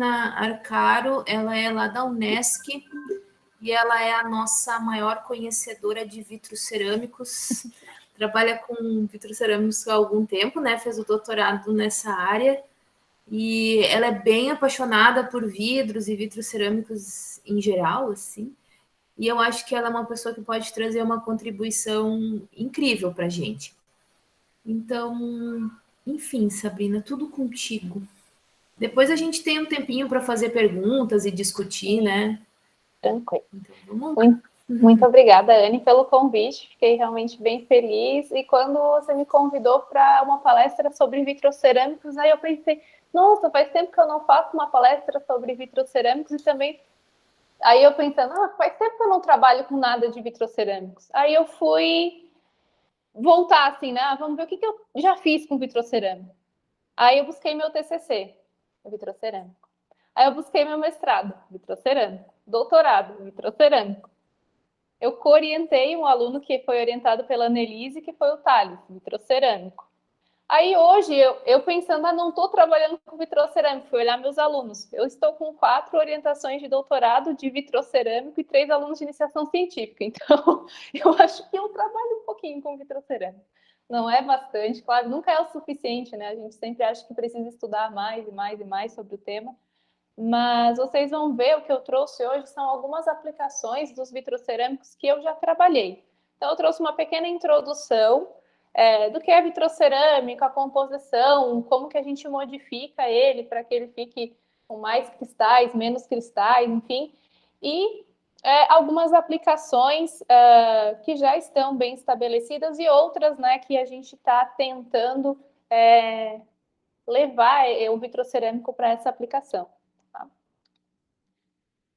Sabrina Arcaro, ela é lá da Unesc e ela é a nossa maior conhecedora de vitrocerâmicos. Trabalha com vitrocerâmicos há algum tempo, né? Fez o doutorado nessa área e ela é bem apaixonada por vidros e vitrocerâmicos em geral, assim. E eu acho que ela é uma pessoa que pode trazer uma contribuição incrível para a gente. Então, enfim, Sabrina, tudo contigo. Depois a gente tem um tempinho para fazer perguntas e discutir, né? Tranquilo. Então, vamos lá. Muito obrigada, Anne, pelo convite. Fiquei realmente bem feliz. E quando você me convidou para uma palestra sobre vitrocerâmicos, aí eu pensei, nossa, faz tempo que eu não faço uma palestra sobre vitrocerâmicos e também... Aí eu pensando, faz tempo que eu não trabalho com nada de vitrocerâmicos. Aí eu fui voltar assim, né? Vamos ver o que eu já fiz com vitrocerâmico. Aí eu busquei meu TCC, vitrocerâmico. Aí eu busquei meu mestrado, vitrocerâmico. Doutorado, vitrocerâmico. Eu co-orientei um aluno que foi orientado pela Annelise, que foi o Thales, vitrocerâmico. Aí hoje, eu pensando, não estou trabalhando com vitrocerâmico, fui olhar meus alunos. Eu estou com 4 orientações de doutorado de vitrocerâmico e 3 alunos de iniciação científica. Então, eu acho que eu trabalho um pouquinho com vitrocerâmico. Não é bastante, claro, nunca é o suficiente, né? A gente sempre acha que precisa estudar mais e mais e mais sobre o tema. Mas vocês vão ver, o que eu trouxe hoje são algumas aplicações dos vitrocerâmicos que eu já trabalhei. Então, eu trouxe uma pequena introdução do que é vitrocerâmico, a composição, como que a gente modifica ele para que ele fique com mais cristais, menos cristais, enfim. E algumas aplicações que já estão bem estabelecidas e outras, né, que a gente está tentando levar o vitrocerâmico para essa aplicação.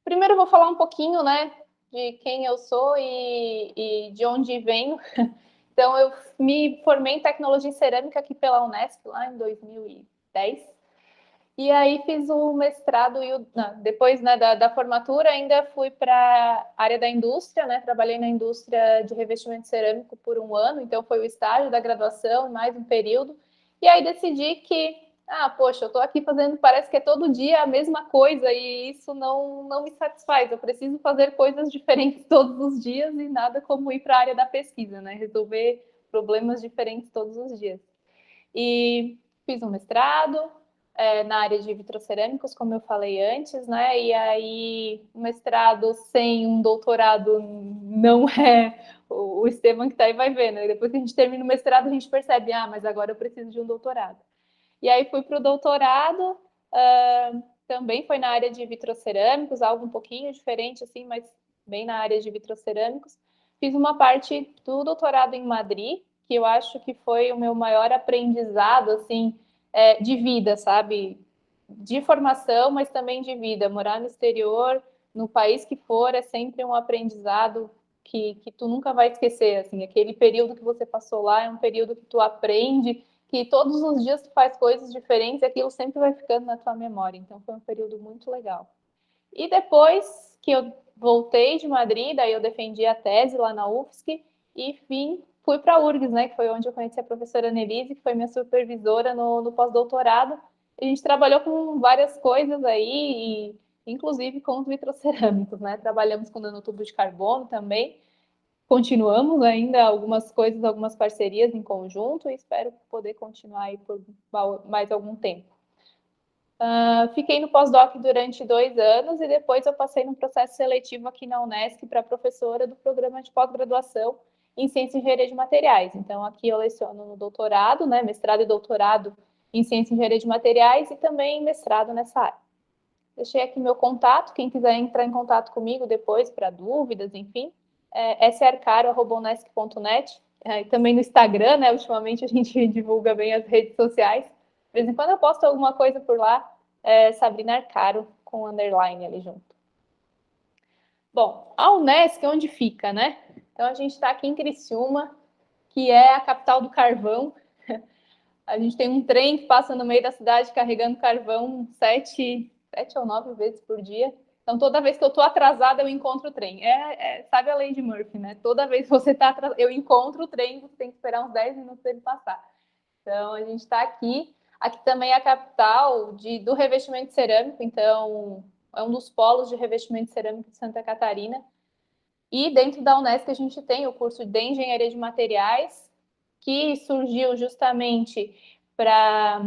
Primeiro eu vou falar um pouquinho, né, de quem eu sou e de onde venho. Então, eu me formei em tecnologia em cerâmica aqui pela Unesc, lá em 2010. E aí fiz o mestrado e depois, né, da formatura ainda fui para a área da indústria, né? Trabalhei na indústria de revestimento cerâmico por 1 ano, então foi o estágio da graduação, mais um período. E aí decidi que, poxa, eu estou aqui fazendo, parece que é todo dia a mesma coisa e isso não me satisfaz. Eu preciso fazer coisas diferentes todos os dias e nada como ir para a área da pesquisa, né? Resolver problemas diferentes todos os dias. E fiz um mestrado na área de vitrocerâmicos, como eu falei antes, né? E aí, um mestrado sem um doutorado não é o Esteban que está aí vai ver, né? Depois que a gente termina o mestrado, a gente percebe, mas agora eu preciso de um doutorado. E aí fui para o doutorado, também foi na área de vitrocerâmicos, algo um pouquinho diferente, assim, mas bem na área de vitrocerâmicos. Fiz uma parte do doutorado em Madrid, que eu acho que foi o meu maior aprendizado, assim, de vida, sabe? De formação, mas também de vida. Morar no exterior, no país que for, é sempre um aprendizado que tu nunca vai esquecer, assim. Aquele período que você passou lá é um período que tu aprende, que todos os dias tu faz coisas diferentes e aquilo sempre vai ficando na tua memória. Então, foi um período muito legal. E depois que eu voltei de Madrid, daí eu defendi a tese lá na UFSC e fui para a URGS, né, que foi onde eu conheci a professora Annelise, que foi minha supervisora no pós-doutorado. A gente trabalhou com várias coisas aí, inclusive com os vitrocerâmicos, né? Trabalhamos com nanotubo de carbono também. Continuamos ainda algumas coisas, algumas parcerias em conjunto e espero poder continuar aí por mais algum tempo. Fiquei no pós-doc durante 2 anos e depois eu passei num processo seletivo aqui na Unesc para professora do programa de pós-graduação em Ciência e Engenharia de Materiais. Então, aqui eu leciono no doutorado, né, mestrado e doutorado em Ciência e Engenharia de Materiais e também mestrado nessa área. Deixei aqui meu contato, quem quiser entrar em contato comigo depois para dúvidas, enfim, srcaro@unesc.net, também no Instagram, né, ultimamente a gente divulga bem as redes sociais. De vez em quando eu posto alguma coisa por lá, Sabrina Arcaro, com underline ali junto. Bom, a Unesc, onde fica, né? Então, a gente está aqui em Criciúma, que é a capital do carvão. A gente tem um trem que passa no meio da cidade carregando carvão 7 ou 9 vezes por dia. Então, toda vez que eu estou atrasada, eu encontro o trem. Sabe a lei de Murphy, né? Toda vez que você está atrasada, eu encontro o trem, você tem que esperar uns 10 minutos para ele passar. Então, a gente está aqui. Aqui também é a capital do revestimento cerâmico, então é um dos polos de revestimento cerâmico de Santa Catarina. E dentro da Unesc a gente tem o curso de Engenharia de Materiais, que surgiu justamente para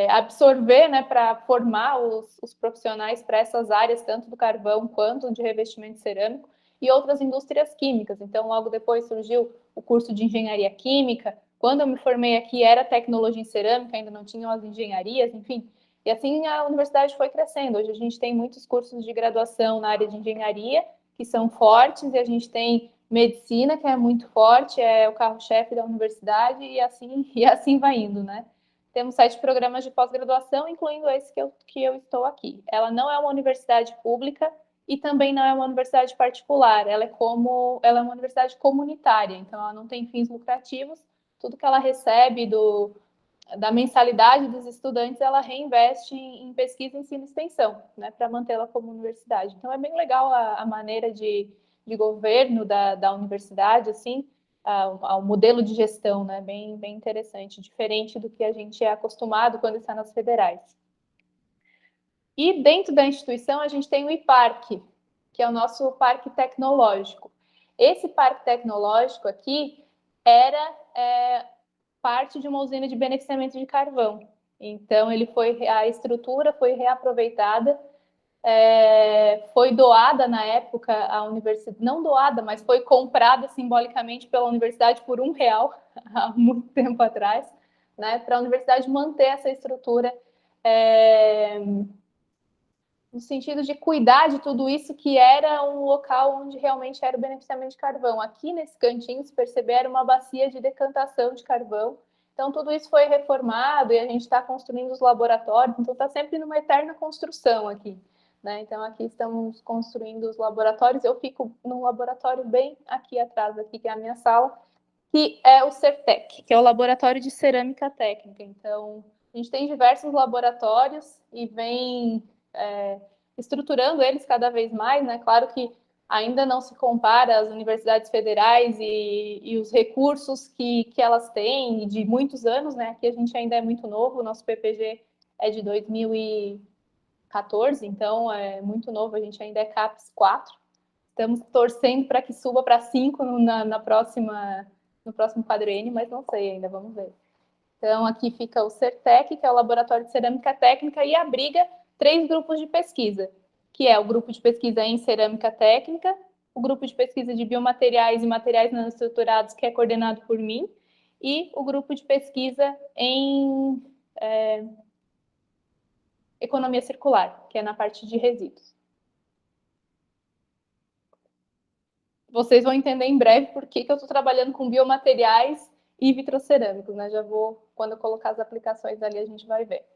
absorver, né, para formar os profissionais para essas áreas, tanto do carvão quanto de revestimento cerâmico, e outras indústrias químicas. Então, logo depois surgiu o curso de Engenharia Química. Quando eu me formei aqui, era tecnologia em cerâmica, ainda não tinham as engenharias, enfim. E assim a universidade foi crescendo. Hoje a gente tem muitos cursos de graduação na área de engenharia, que são fortes, e a gente tem medicina, que é muito forte, é o carro-chefe da universidade, e assim vai indo, né? Temos 7 programas de pós-graduação, incluindo esse que eu estou aqui. Ela não é uma universidade pública e também não é uma universidade particular. Ela é uma universidade comunitária, então ela não tem fins lucrativos. Tudo que ela recebe da mensalidade dos estudantes, ela reinveste em pesquisa, ensino e extensão, né, para mantê-la como universidade. Então é bem legal a maneira de governo da universidade, assim, ao modelo de gestão, né? Bem interessante, diferente do que a gente é acostumado quando está nas federais. E dentro da instituição a gente tem o IPARC, que é o nosso parque tecnológico. Esse parque tecnológico aqui era parte de uma usina de beneficiamento de carvão. Então a estrutura foi reaproveitada, foi doada na época à universidade, não doada, mas foi comprada simbolicamente pela universidade por R$1 há muito tempo atrás, né, para a universidade manter essa estrutura no sentido de cuidar de tudo isso, que era um local onde realmente era o beneficiamento de carvão. Aqui nesse cantinho, se perceber, era uma bacia de decantação de carvão. Então, tudo isso foi reformado e a gente está construindo os laboratórios, então está sempre numa eterna construção aqui. Né? Então, aqui estamos construindo os laboratórios. Eu fico num laboratório bem aqui atrás, aqui, que é a minha sala, que é o CERTEC, que é o Laboratório de Cerâmica Técnica. Então, a gente tem diversos laboratórios e vem estruturando eles cada vez mais, né? Claro que ainda não se compara às universidades federais e os recursos que elas têm de muitos anos, né? Aqui a gente ainda é muito novo, o nosso PPG é de 2014, então é muito novo, a gente ainda é CAPES 4. Estamos torcendo para que suba para 5 no próximo quadriênio, mas não sei ainda, vamos ver. Então, aqui fica o CERTEC, que é o Laboratório de Cerâmica Técnica, e abriga 3 grupos de pesquisa, que é o grupo de pesquisa em cerâmica técnica, o grupo de pesquisa de biomateriais e materiais nanoestruturados, que é coordenado por mim, e o grupo de pesquisa em economia circular, que é na parte de resíduos. Vocês vão entender em breve por que eu estou trabalhando com biomateriais e vitrocerâmicos, né? Já vou, quando eu colocar as aplicações ali, a gente vai ver.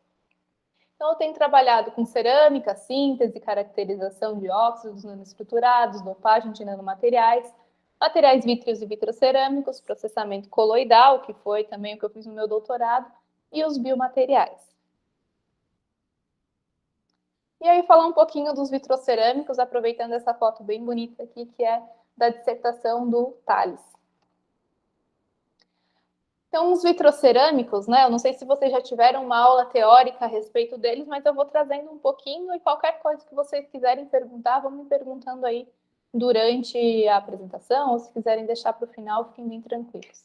Então, eu tenho trabalhado com cerâmica, síntese, caracterização de óxidos nanoestruturados, dopagem de nanomateriais, materiais vítreos e vitrocerâmicos, processamento coloidal, que foi também o que eu fiz no meu doutorado, e os biomateriais. E aí, falar um pouquinho dos vitrocerâmicos, aproveitando essa foto bem bonita aqui, que é da dissertação do Thales. Então, os vitrocerâmicos, né? Eu não sei se vocês já tiveram uma aula teórica a respeito deles, mas eu vou trazendo um pouquinho, e qualquer coisa que vocês quiserem perguntar, vão me perguntando aí durante a apresentação, ou se quiserem deixar para o final, fiquem bem tranquilos.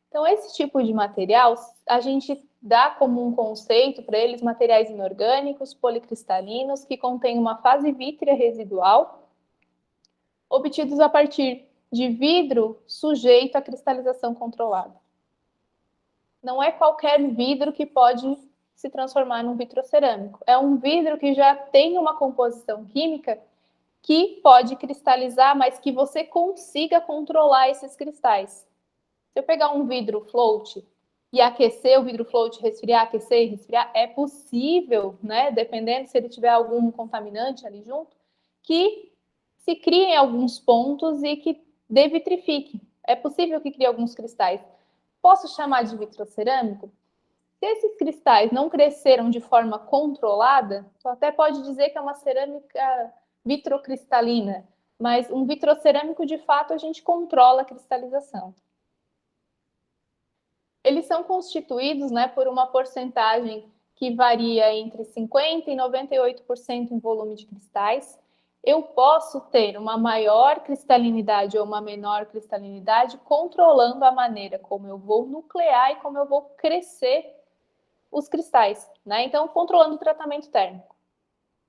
Então, esse tipo de material, a gente dá como um conceito para eles materiais inorgânicos, policristalinos, que contêm uma fase vítrea residual, obtidos a partir de vidro sujeito à cristalização controlada. Não é qualquer vidro que pode se transformar num vitrocerâmico. É um vidro que já tem uma composição química que pode cristalizar, mas que você consiga controlar esses cristais. Se eu pegar um vidro float e aquecer o vidro float, resfriar, aquecer e resfriar, é possível, né, dependendo se ele tiver algum contaminante ali junto, que se criem alguns pontos e que devitrifique. É possível que crie alguns cristais. Posso chamar de vitrocerâmico? Se esses cristais não cresceram de forma controlada, tu até pode dizer que é uma cerâmica vitrocristalina, mas um vitrocerâmico, de fato, a gente controla a cristalização. Eles são constituídos, né, por uma porcentagem que varia entre 50% e 98% em volume de cristais. Eu posso ter uma maior cristalinidade ou uma menor cristalinidade, controlando a maneira como eu vou nuclear e como eu vou crescer os cristais, né? Então, controlando o tratamento térmico.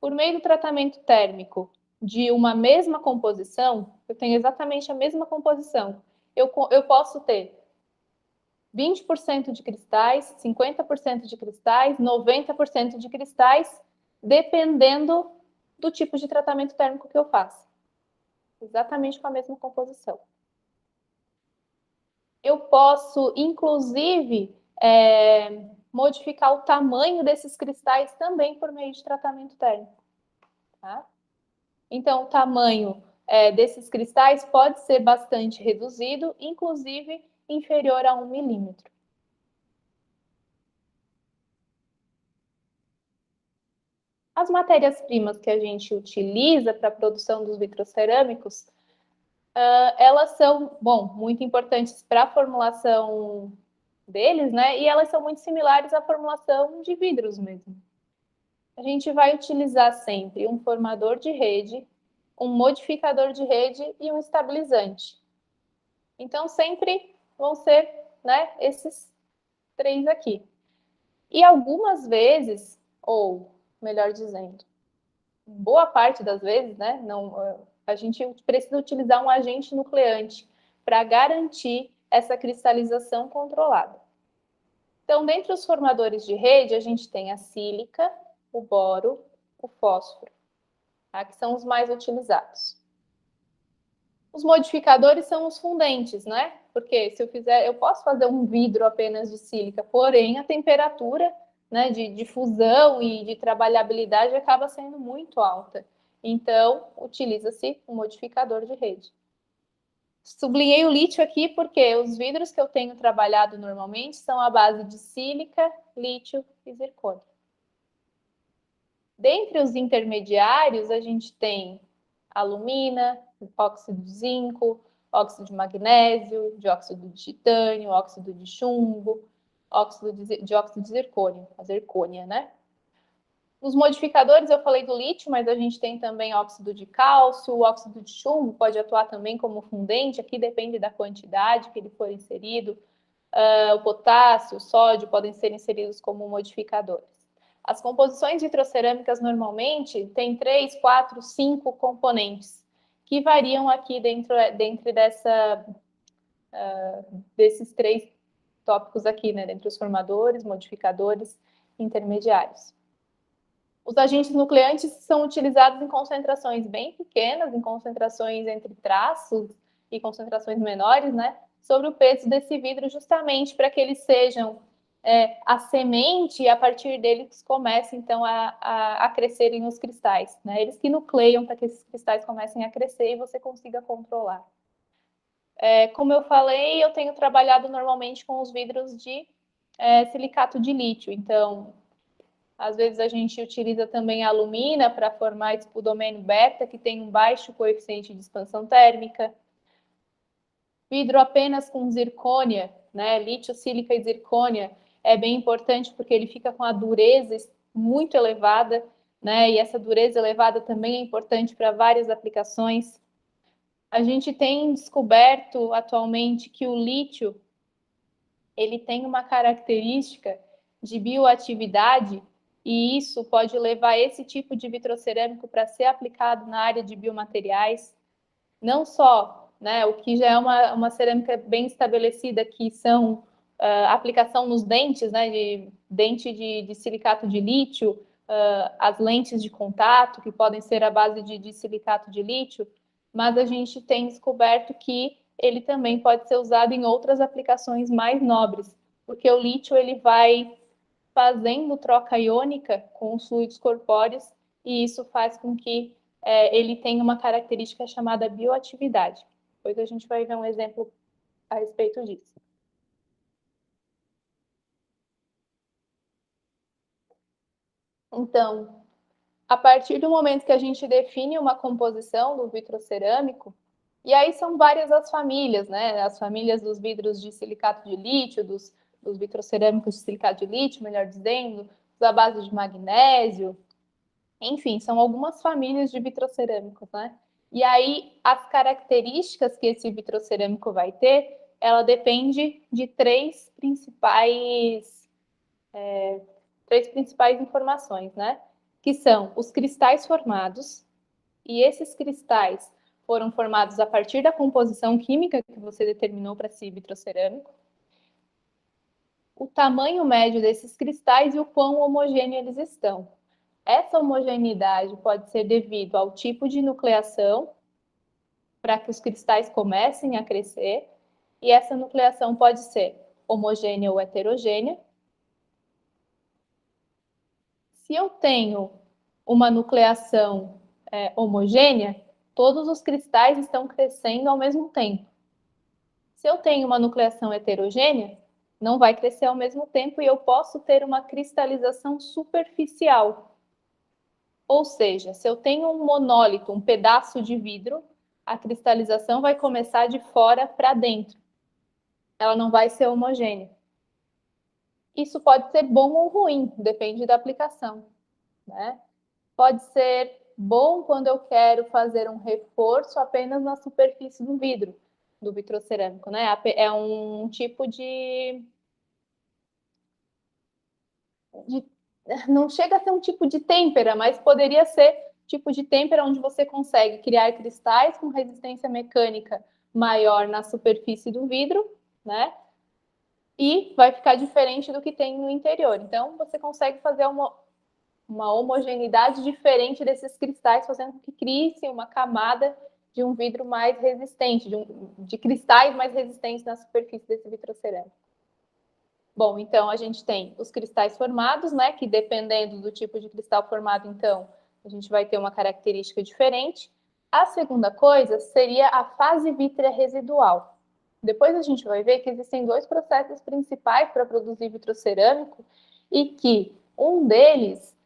Por meio do tratamento térmico de uma mesma composição, eu tenho exatamente a mesma composição. Eu posso ter 20% de cristais, 50% de cristais, 90% de cristais, dependendo do tipo de tratamento térmico que eu faço. Exatamente com a mesma composição. Eu posso, inclusive, modificar o tamanho desses cristais também por meio de tratamento térmico. Tá? Então, o tamanho desses cristais pode ser bastante reduzido, inclusive inferior a 1 milímetro. As matérias-primas que a gente utiliza para a produção dos vitrocerâmicos, elas são, bom, muito importantes para a formulação deles, né? E elas são muito similares à formulação de vidros mesmo. A gente vai utilizar sempre um formador de rede, um modificador de rede e um estabilizante. Então, sempre vão ser, né, esses três aqui. E algumas vezes, ou melhor dizendo, boa parte das vezes, né, a gente precisa utilizar um agente nucleante para garantir essa cristalização controlada. Então, dentre os formadores de rede, a gente tem a sílica, o boro, o fósforo, tá? Que são os mais utilizados. Os modificadores são os fundentes, né? Porque se eu posso fazer um vidro apenas de sílica, porém a temperatura, né, de fusão e de trabalhabilidade acaba sendo muito alta. Então, utiliza-se um modificador de rede. Sublinhei o lítio aqui porque os vidros que eu tenho trabalhado normalmente são à base de sílica, lítio e zircônio. Dentre os intermediários, a gente tem alumina, óxido de zinco, óxido de magnésio, dióxido de titânio, óxido de chumbo, dióxido de zircônio, a zircônia, né? Nos modificadores, eu falei do lítio, mas a gente tem também óxido de cálcio, o óxido de chumbo pode atuar também como fundente, aqui depende da quantidade que ele for inserido. O potássio, o sódio podem ser inseridos como modificadores. As composições vitrocerâmicas normalmente têm 3, 4, 5 componentes, que variam aqui dentro desses três tópicos aqui, né? Entre os formadores, modificadores e intermediários. Os agentes nucleantes são utilizados em concentrações bem pequenas, em concentrações entre traços e concentrações menores, né? Sobre o peso desse vidro, justamente para que eles sejam a semente e a partir deles comecem, então, a crescerem os cristais, né? Eles que nucleiam para que esses cristais comecem a crescer e você consiga controlar. Como eu falei, eu tenho trabalhado normalmente com os vidros de silicato de lítio, então, às vezes a gente utiliza também a alumina para formar espudomênio beta, que tem um baixo coeficiente de expansão térmica. Vidro apenas com zircônia, né? Lítio, sílica e zircônia é bem importante porque ele fica com a dureza muito elevada, né? E essa dureza elevada também é importante para várias aplicações. A gente tem descoberto atualmente que o lítio ele tem uma característica de bioatividade e isso pode levar esse tipo de vitrocerâmico para ser aplicado na área de biomateriais, não só, né, o que já é uma cerâmica bem estabelecida, que são aplicação nos dentes, né, de dente de silicato de lítio, as lentes de contato, que podem ser à base de silicato de lítio, mas a gente tem descoberto que ele também pode ser usado em outras aplicações mais nobres, porque o lítio ele vai fazendo troca iônica com os fluidos corpóreos e isso faz com que ele tenha uma característica chamada bioatividade. Depois a gente vai ver um exemplo a respeito disso. Então, a partir do momento que a gente define uma composição do vitrocerâmico, e aí são várias as famílias, né? As famílias dos vidros de silicato de lítio, dos os vitrocerâmicos de silicato de lítio, melhor dizendo, os à base de magnésio, enfim, são algumas famílias de vitrocerâmicos, né? E aí, as características que esse vitrocerâmico vai ter, ela depende de três principais informações, né? Que são os cristais formados, e esses cristais foram formados a partir da composição química que você determinou para esse vitrocerâmico, o tamanho médio desses cristais e o quão homogêneo eles estão. Essa homogeneidade pode ser devido ao tipo de nucleação, para que os cristais comecem a crescer, e essa nucleação pode ser homogênea ou heterogênea. Se eu tenho uma nucleação homogênea, todos os cristais estão crescendo ao mesmo tempo. Se eu tenho uma nucleação heterogênea, não vai crescer ao mesmo tempo e eu posso ter uma cristalização superficial. Ou seja, se eu tenho um monólito, um pedaço de vidro, a cristalização vai começar de fora para dentro. Ela não vai ser homogênea. Isso pode ser bom ou ruim, depende da aplicação, né? Pode ser bom quando eu quero fazer um reforço apenas na superfície do vidro, do vitrocerâmico, né? É um tipo não chega a ser um tipo de têmpera, mas poderia ser tipo de têmpera onde você consegue criar cristais com resistência mecânica maior na superfície do vidro, né? E vai ficar diferente do que tem no interior. Então, você consegue fazer uma homogeneidade diferente desses cristais, fazendo com que crie-se uma camada de um vidro mais resistente, de cristais mais resistentes na superfície desse vitrocerâmico. Bom, então a gente tem os cristais formados, né? Que dependendo do tipo de cristal formado, então, a gente vai ter uma característica diferente. A segunda coisa seria a fase vítrea residual. Depois a gente vai ver que existem dois processos principais para produzir vitrocerâmico e que um deles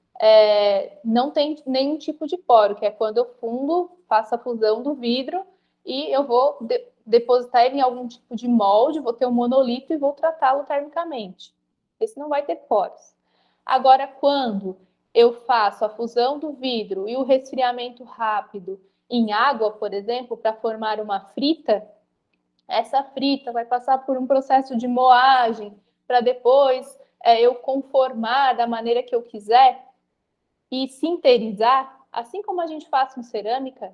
não tem nenhum tipo de poro, que é quando eu fundo, faço a fusão do vidro e eu vou depositar ele em algum tipo de molde, vou ter um monolito e vou tratá-lo termicamente. Esse não vai ter poros. Agora, quando eu faço a fusão do vidro e o resfriamento rápido em água, por exemplo, para formar uma frita, essa frita vai passar por um processo de moagem para depois eu conformar da maneira que eu quiser e sinterizar, assim como a gente faz com cerâmica.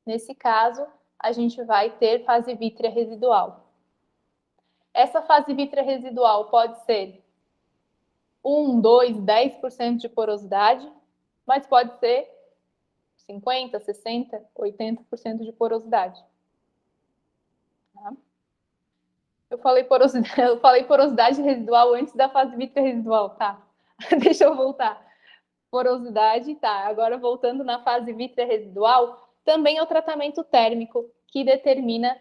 Nesse caso, a gente vai ter fase vítrea residual. Essa fase vítrea residual pode ser 1, 2, 10% de porosidade, mas pode ser 50, 60, 80% de porosidade. Tá? Eu falei porosidade residual antes da fase vítrea residual, tá? Deixa eu voltar. Porosidade, tá. Agora, voltando na fase vítrea residual, também é o tratamento térmico que determina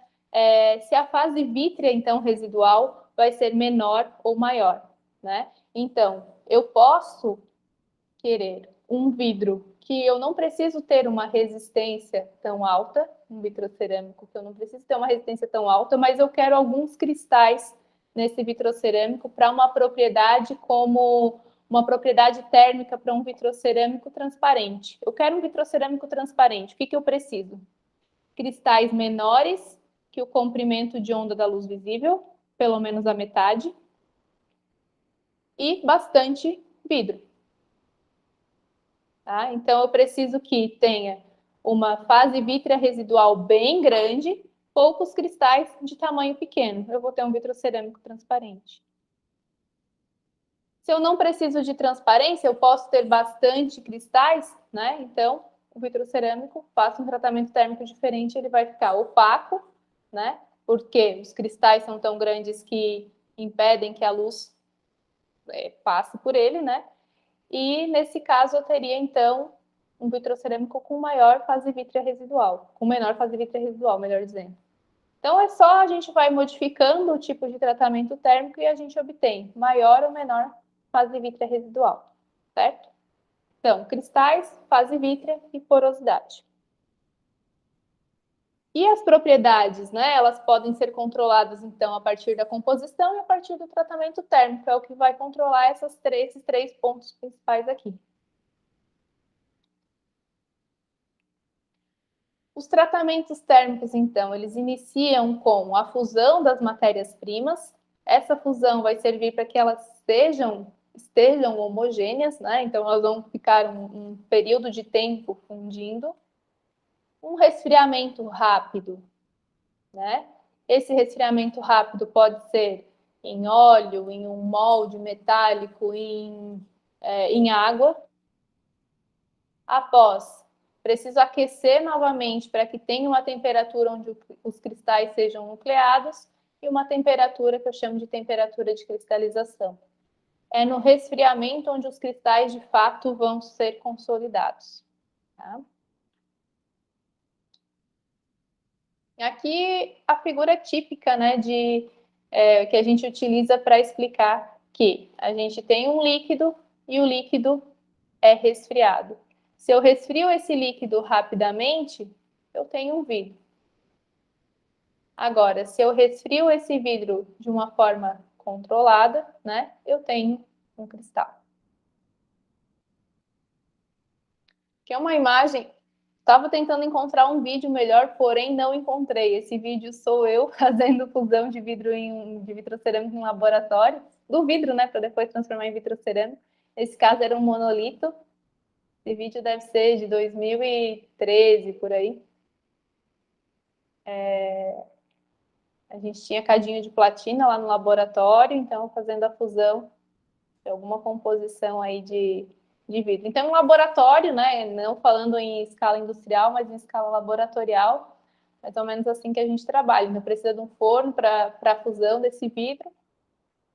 se a fase vítrea, então, residual, vai ser menor ou maior, né? Então, eu posso querer um vidro que eu não preciso ter uma resistência tão alta, um vitrocerâmico que eu não preciso ter uma resistência tão alta, mas eu quero alguns cristais nesse vitrocerâmico para uma propriedade como uma propriedade térmica para um vitrocerâmico transparente. Eu quero um vitrocerâmico transparente. O que eu preciso? Cristais menores que o comprimento de onda da luz visível, pelo menos a metade, e bastante vidro. Tá? Então, eu preciso que tenha uma fase vítrea residual bem grande, poucos cristais de tamanho pequeno. Eu vou ter um vitrocerâmico transparente. Se eu não preciso de transparência, eu posso ter bastante cristais, né? Então, o vitrocerâmico passa um tratamento térmico diferente, ele vai ficar opaco, né? Porque os cristais são tão grandes que impedem que a luz passe por ele, né? E nesse caso eu teria então um vitrocerâmico com maior fase vítrea residual, com menor fase vítrea residual, melhor dizendo. Então é só a gente vai modificando o tipo de tratamento térmico e a gente obtém maior ou menor fase vítrea residual, certo? Então, cristais, fase vítrea e porosidade. E as propriedades, né? Elas podem ser controladas, então, a partir da composição e a partir do tratamento térmico. É o que vai controlar esses três pontos principais aqui. Os tratamentos térmicos, então, eles iniciam com a fusão das matérias-primas. Essa fusão vai servir para que elas estejam homogêneas, né? Então, elas vão ficar um período de tempo fundindo. Um resfriamento rápido, né? Esse resfriamento rápido pode ser em óleo, em um molde metálico, em água. Após, preciso aquecer novamente para que tenha uma temperatura onde os cristais sejam nucleados e uma temperatura que eu chamo de temperatura de cristalização. É no resfriamento onde os cristais, de fato, vão ser consolidados. Tá? Aqui a figura típica, né, que a gente utiliza para explicar que a gente tem um líquido e o líquido é resfriado. Se eu resfrio esse líquido rapidamente, eu tenho um vidro. Agora, se eu resfrio esse vidro de uma forma controlada, né, eu tenho um cristal. Que é uma imagem. Estava tentando encontrar um vídeo melhor, porém não encontrei. Esse vídeo sou eu fazendo fusão de vidro de vitrocerâmica em laboratório, do vidro, né, para depois transformar em vitrocerâmica. Nesse caso era um monolito. Esse vídeo deve ser de 2013, por aí. A gente tinha cadinho de platina lá no laboratório, então fazendo a fusão de alguma composição aí de vidro. Então, em laboratório, né, não falando em escala industrial, mas em escala laboratorial, mais ou menos assim que a gente trabalha. Então, precisa de um forno para a fusão desse vidro,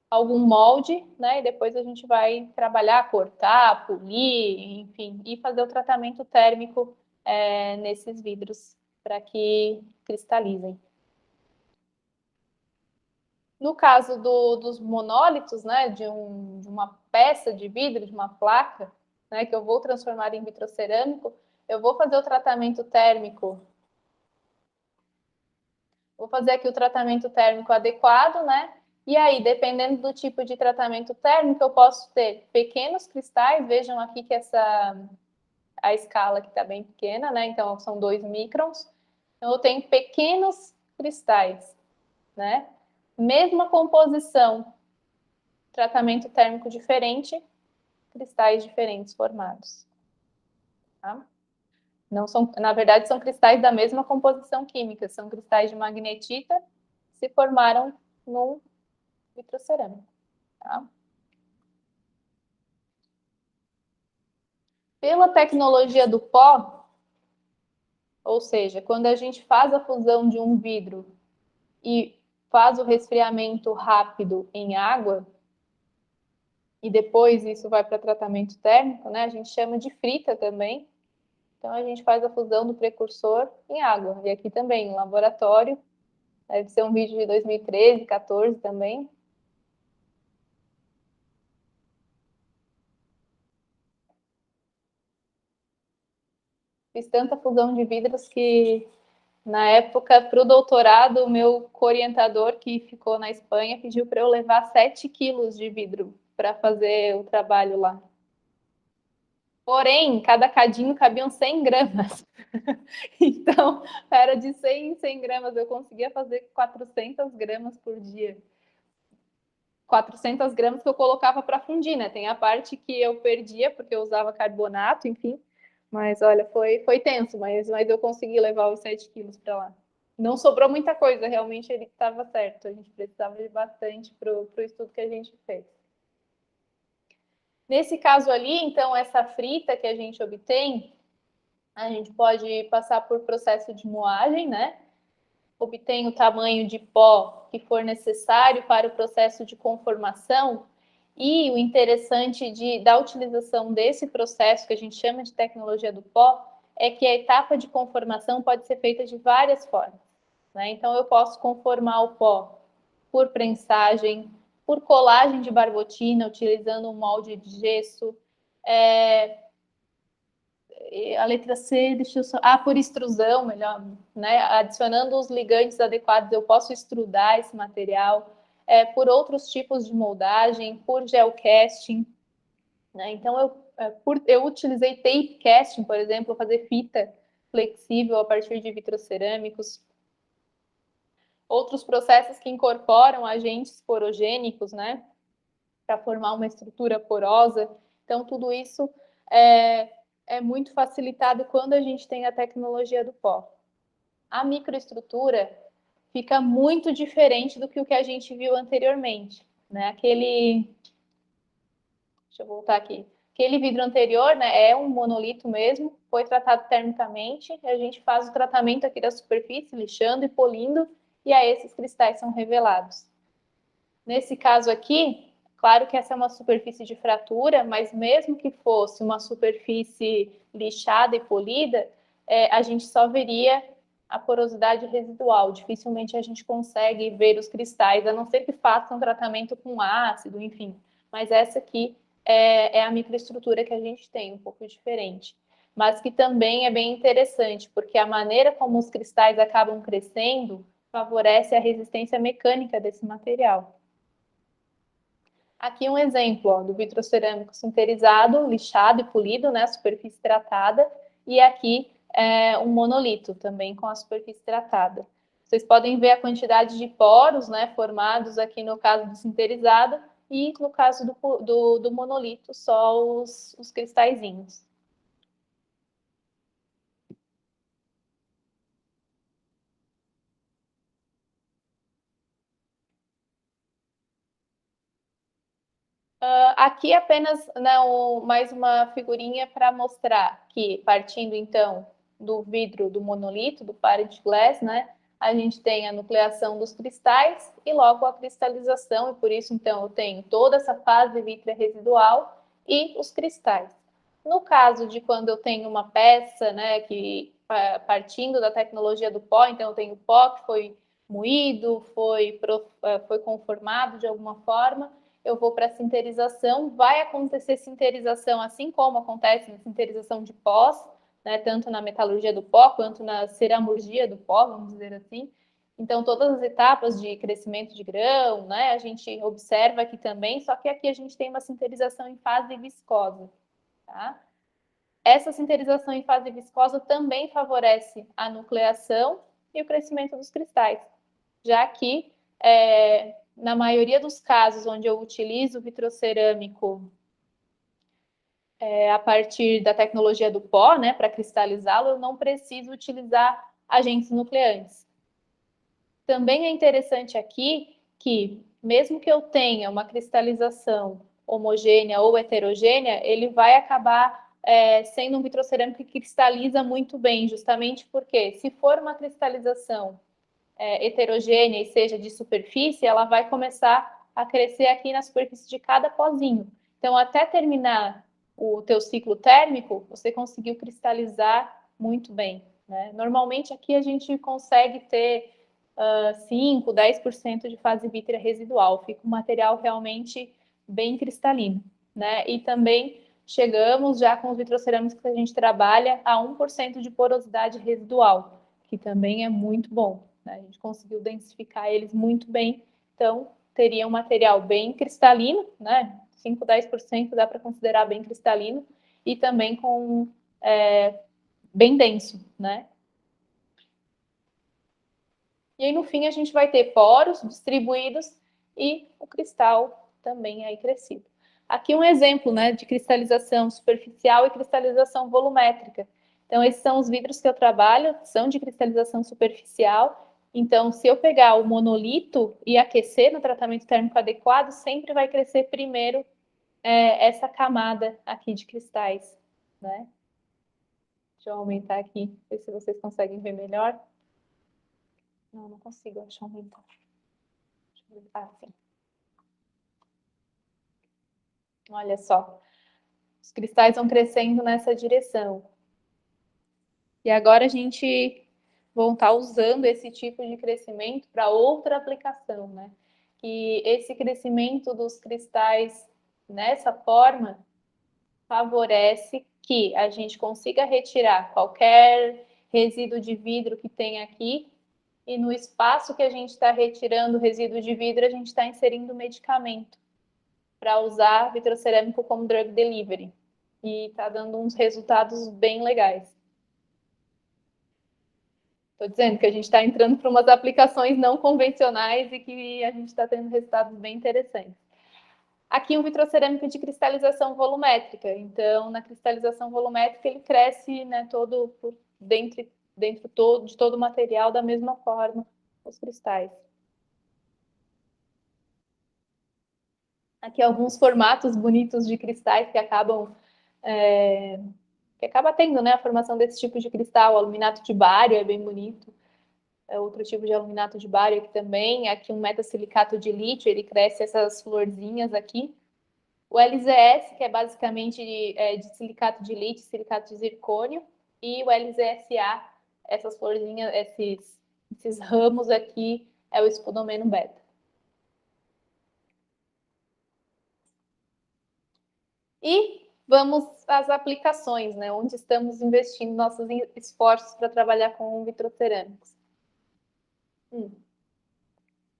algum molde, né, e depois a gente vai trabalhar, cortar, polir, enfim, e fazer o tratamento térmico nesses vidros para que cristalizem. No caso dos monólitos, né, de uma peça de vidro, de uma placa, né, que eu vou transformar em vitrocerâmico, eu vou fazer o tratamento térmico. Vou fazer aqui o tratamento térmico adequado, né? E aí, dependendo do tipo de tratamento térmico, eu posso ter pequenos cristais. Vejam aqui que a escala aqui está bem pequena, né? Então, são 2 microns. Então, eu tenho pequenos cristais, né? Mesma composição, tratamento térmico diferente, cristais diferentes formados. Tá? Não são, na verdade, são cristais da mesma composição química, são cristais de magnetita que se formaram num vitrocerâmico. Tá? Pela tecnologia do pó, ou seja, quando a gente faz a fusão de um vidro e faz o resfriamento rápido em água, e depois isso vai para tratamento térmico, né? A gente chama de frita também. Então, a gente faz a fusão do precursor em água. E aqui também, em laboratório, deve ser um vídeo de 2013, 14 também. Fiz tanta fusão de vidros que, na época, para o doutorado, o meu orientador, que ficou na Espanha, pediu para eu levar 7 quilos de vidro para fazer o trabalho lá. Porém, cada cadinho cabiam 100 gramas. Então, era de 100 em 100 gramas. Eu conseguia fazer 400 gramas por dia. 400 gramas que eu colocava para fundir, né? Tem a parte que eu perdia, porque eu usava carbonato, enfim. Mas, olha, foi tenso, mas eu consegui levar os 7 quilos para lá. Não sobrou muita coisa, realmente ele estava certo. A gente precisava de bastante para o estudo que a gente fez. Nesse caso ali, então, essa frita que a gente obtém, a gente pode passar por processo de moagem, né? Obtém o tamanho de pó que for necessário para o processo de conformação. E o interessante da utilização desse processo, que a gente chama de tecnologia do pó, é que a etapa de conformação pode ser feita de várias formas. Né? Então, eu posso conformar o pó por prensagem, por colagem de barbotina, utilizando um molde de gesso. A letra C, deixa eu só... por extrusão, melhor, né? Adicionando os ligantes adequados, eu posso extrudar esse material. Por outros tipos de moldagem, por geocasting, né? Então, eu utilizei tape casting, por exemplo, fazer fita flexível a partir de vitrocerâmicos. Outros processos que incorporam agentes porogênicos, né? Para formar uma estrutura porosa. Então, tudo isso é muito facilitado quando a gente tem a tecnologia do pó. A microestrutura fica muito diferente do que o que a gente viu anteriormente, né? Deixa eu voltar aqui. Aquele vidro anterior, né, é um monolito mesmo, foi tratado termicamente, e a gente faz o tratamento aqui da superfície, lixando e polindo, e aí esses cristais são revelados. Nesse caso aqui, claro que essa é uma superfície de fratura, mas mesmo que fosse uma superfície lixada e polida, a gente só veria a porosidade residual. Dificilmente a gente consegue ver os cristais, a não ser que façam tratamento com ácido, enfim. Mas essa aqui é a microestrutura que a gente tem, um pouco diferente. Mas que também é bem interessante, porque a maneira como os cristais acabam crescendo favorece a resistência mecânica desse material. Aqui um exemplo do vitrocerâmico sinterizado, lixado e polido, né, a superfície tratada, e aqui um monolito também com a superfície tratada. Vocês podem ver a quantidade de poros, né, formados aqui no caso do sinterizado, e no caso do monolito, só os cristalzinhos. Aqui apenas, né, mais uma figurinha para mostrar que, partindo então do vidro do monolito, do parent glass, né, a gente tem a nucleação dos cristais e logo a cristalização, e por isso então eu tenho toda essa fase vítrea residual e os cristais. No caso de quando eu tenho uma peça, né, que partindo da tecnologia do pó, então eu tenho pó que foi moído, foi conformado de alguma forma, eu vou para a sinterização, vai acontecer sinterização, assim como acontece na sinterização de pós, né, tanto na metalurgia do pó quanto na ceramurgia do pó, vamos dizer assim. Então, todas as etapas de crescimento de grão, né, a gente observa aqui também, só que aqui a gente tem uma sinterização em fase viscosa. Tá? Essa sinterização em fase viscosa também favorece a nucleação e o crescimento dos cristais, já que na maioria dos casos onde eu utilizo o vitrocerâmico a partir da tecnologia do pó, né, para cristalizá-lo, eu não preciso utilizar agentes nucleantes. Também é interessante aqui que, mesmo que eu tenha uma cristalização homogênea ou heterogênea, ele vai acabar sendo um vitrocerâmico que cristaliza muito bem, justamente porque, se for uma cristalização heterogênea e seja de superfície, ela vai começar a crescer aqui na superfície de cada pozinho. Então, até terminar o teu ciclo térmico, você conseguiu cristalizar muito bem. Né? Normalmente, aqui a gente consegue ter 5, 10% de fase vítrea residual. Fica um material realmente bem cristalino. Né? E também chegamos já com os vitrocerâmicos que a gente trabalha a 1% de porosidade residual, que também é muito bom. Né? A gente conseguiu densificar eles muito bem, então teria um material bem cristalino, né? 5, 10% dá para considerar bem cristalino, e também com bem denso, né? E aí, no fim, a gente vai ter poros distribuídos e o cristal também aí crescido. Aqui um exemplo, né, de cristalização superficial e cristalização volumétrica. Então, esses são os vidros que eu trabalho, são de cristalização superficial. Então, se eu pegar o monolito e aquecer no tratamento térmico adequado, sempre vai crescer primeiro essa camada aqui de cristais, né? Deixa eu aumentar aqui, ver se vocês conseguem ver melhor. Não, não consigo, deixa eu aumentar. Sim. Olha só, os cristais vão crescendo nessa direção. E agora a gente vão estar usando esse tipo de crescimento para outra aplicação, né? E esse crescimento dos cristais nessa forma favorece que a gente consiga retirar qualquer resíduo de vidro que tem aqui, e no espaço que a gente está retirando o resíduo de vidro, a gente está inserindo medicamento para usar vitrocerâmico como drug delivery. E está dando uns resultados bem legais. Estou dizendo que a gente está entrando para umas aplicações não convencionais e que a gente está tendo resultados bem interessantes. Aqui um vitrocerâmico de cristalização volumétrica. Então, na cristalização volumétrica, ele cresce, né, todo por dentro de todo o material da mesma forma, os cristais. Aqui alguns formatos bonitos de cristais que acaba tendo, né, a formação desse tipo de cristal. O aluminato de bário é bem bonito. É outro tipo de aluminato de bário aqui também. Aqui um metasilicato de lítio, ele cresce essas florzinhas aqui. O LZS, que é basicamente de silicato de lítio, silicato de zircônio. E o LZSA, essas florzinhas, esses ramos aqui, é o espodumeno beta. E vamos às aplicações, né? Onde estamos investindo nossos esforços para trabalhar com vitrocerâmicos.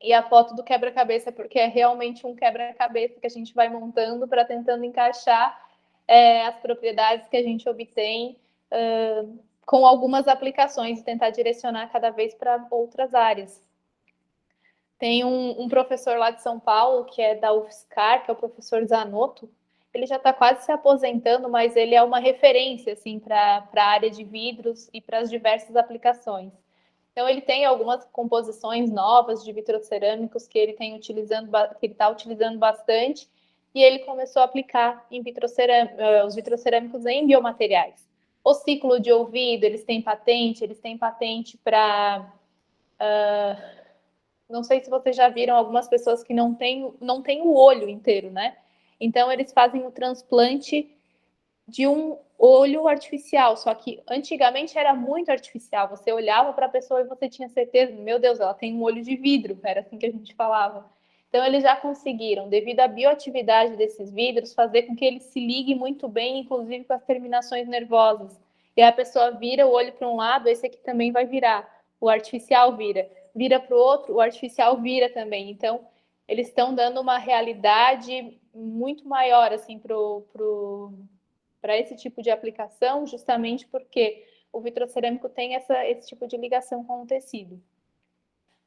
E a foto do quebra-cabeça, porque é realmente um quebra-cabeça que a gente vai montando para tentando encaixar as propriedades que a gente obtém com algumas aplicações e tentar direcionar cada vez para outras áreas. Tem um professor lá de São Paulo, que é da UFSCar, que é o professor Zanotto. Ele já está quase se aposentando, mas ele é uma referência assim, para a área de vidros e para as diversas aplicações. Então, ele tem algumas composições novas de vitrocerâmicos que ele está utilizando bastante, e ele começou a aplicar os vitrocerâmicos em biomateriais. O ciclo de ouvido, eles têm patente para... não sei se vocês já viram algumas pessoas que não têm o olho inteiro, né? Então, eles fazem o transplante de um olho artificial, só que antigamente era muito artificial. Você olhava para a pessoa e você tinha certeza, meu Deus, ela tem um olho de vidro, era assim que a gente falava. Então, eles já conseguiram, devido à bioatividade desses vidros, fazer com que ele se ligue muito bem, inclusive com as terminações nervosas. E a pessoa vira o olho para um lado, esse aqui também vai virar. O artificial vira para o outro, o artificial vira também. Então, eles estão dando uma realidade muito maior assim, para esse tipo de aplicação, justamente porque o vitrocerâmico tem esse tipo de ligação com o tecido.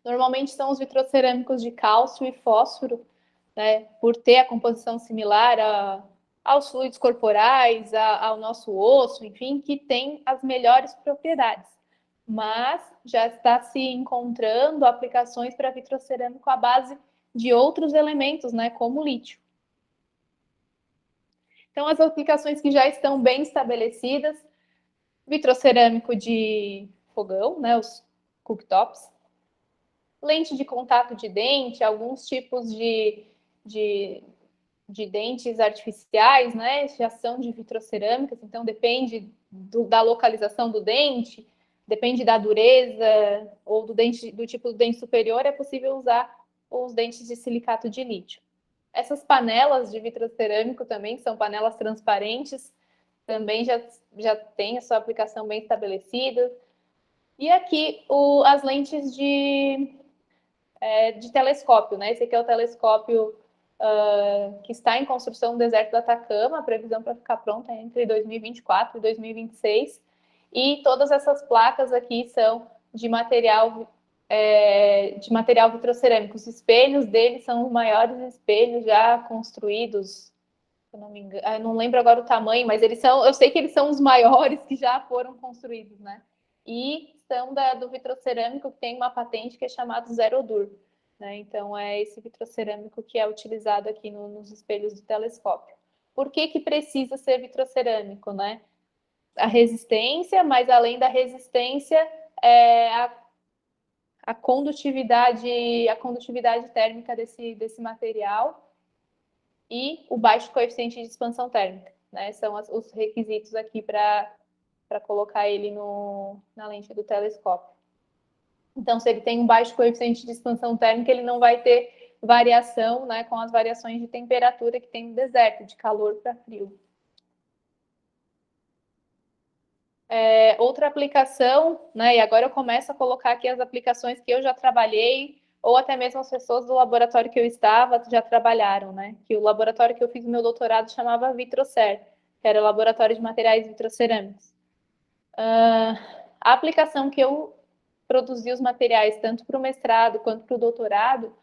Normalmente são os vitrocerâmicos de cálcio e fósforo, né, por ter a composição similar aos fluidos corporais, ao nosso osso, enfim, que tem as melhores propriedades. Mas já está se encontrando aplicações para vitrocerâmico à base de outros elementos, né, como o lítio. Então, as aplicações que já estão bem estabelecidas, vitrocerâmico de fogão, né, os cooktops, lente de contato de dente, alguns tipos de dentes artificiais, né, já são de vitrocerâmicas, então depende da localização do dente, depende da dureza ou do tipo do dente superior, é possível usar os dentes de silicato de lítio. Essas panelas de vitrocerâmico também são panelas transparentes, também já tem a sua aplicação bem estabelecida. E aqui as lentes de telescópio, né? Esse aqui é o telescópio que está em construção no deserto do Atacama, a previsão para ficar pronta é entre 2024 e 2026. E todas essas placas aqui são de material vitrocerâmico. Os espelhos deles são os maiores espelhos já construídos. Eu não me engano, eu não lembro agora o tamanho, mas eu sei que eles são os maiores que já foram construídos, né? E são do vitrocerâmico, que tem uma patente que é chamado Zerodur, né? Então é esse vitrocerâmico que é utilizado aqui nos espelhos do telescópio. Por que precisa ser vitrocerâmico, né? A resistência, mas além da resistência, a condutividade térmica desse material e o baixo coeficiente de expansão térmica, né? São os requisitos aqui para colocar ele na lente do telescópio. Então, se ele tem um baixo coeficiente de expansão térmica, ele não vai ter variação, né, com as variações de temperatura que tem no deserto, de calor para frio. Outra aplicação, né? E agora eu começo a colocar aqui as aplicações que eu já trabalhei, ou até mesmo as pessoas do laboratório que eu estava já trabalharam, né? Que o laboratório que eu fiz o meu doutorado chamava Vitrocer, que era o Laboratório de Materiais Vitrocerâmicos. A aplicação que eu produzi os materiais, tanto para o mestrado quanto para o doutorado,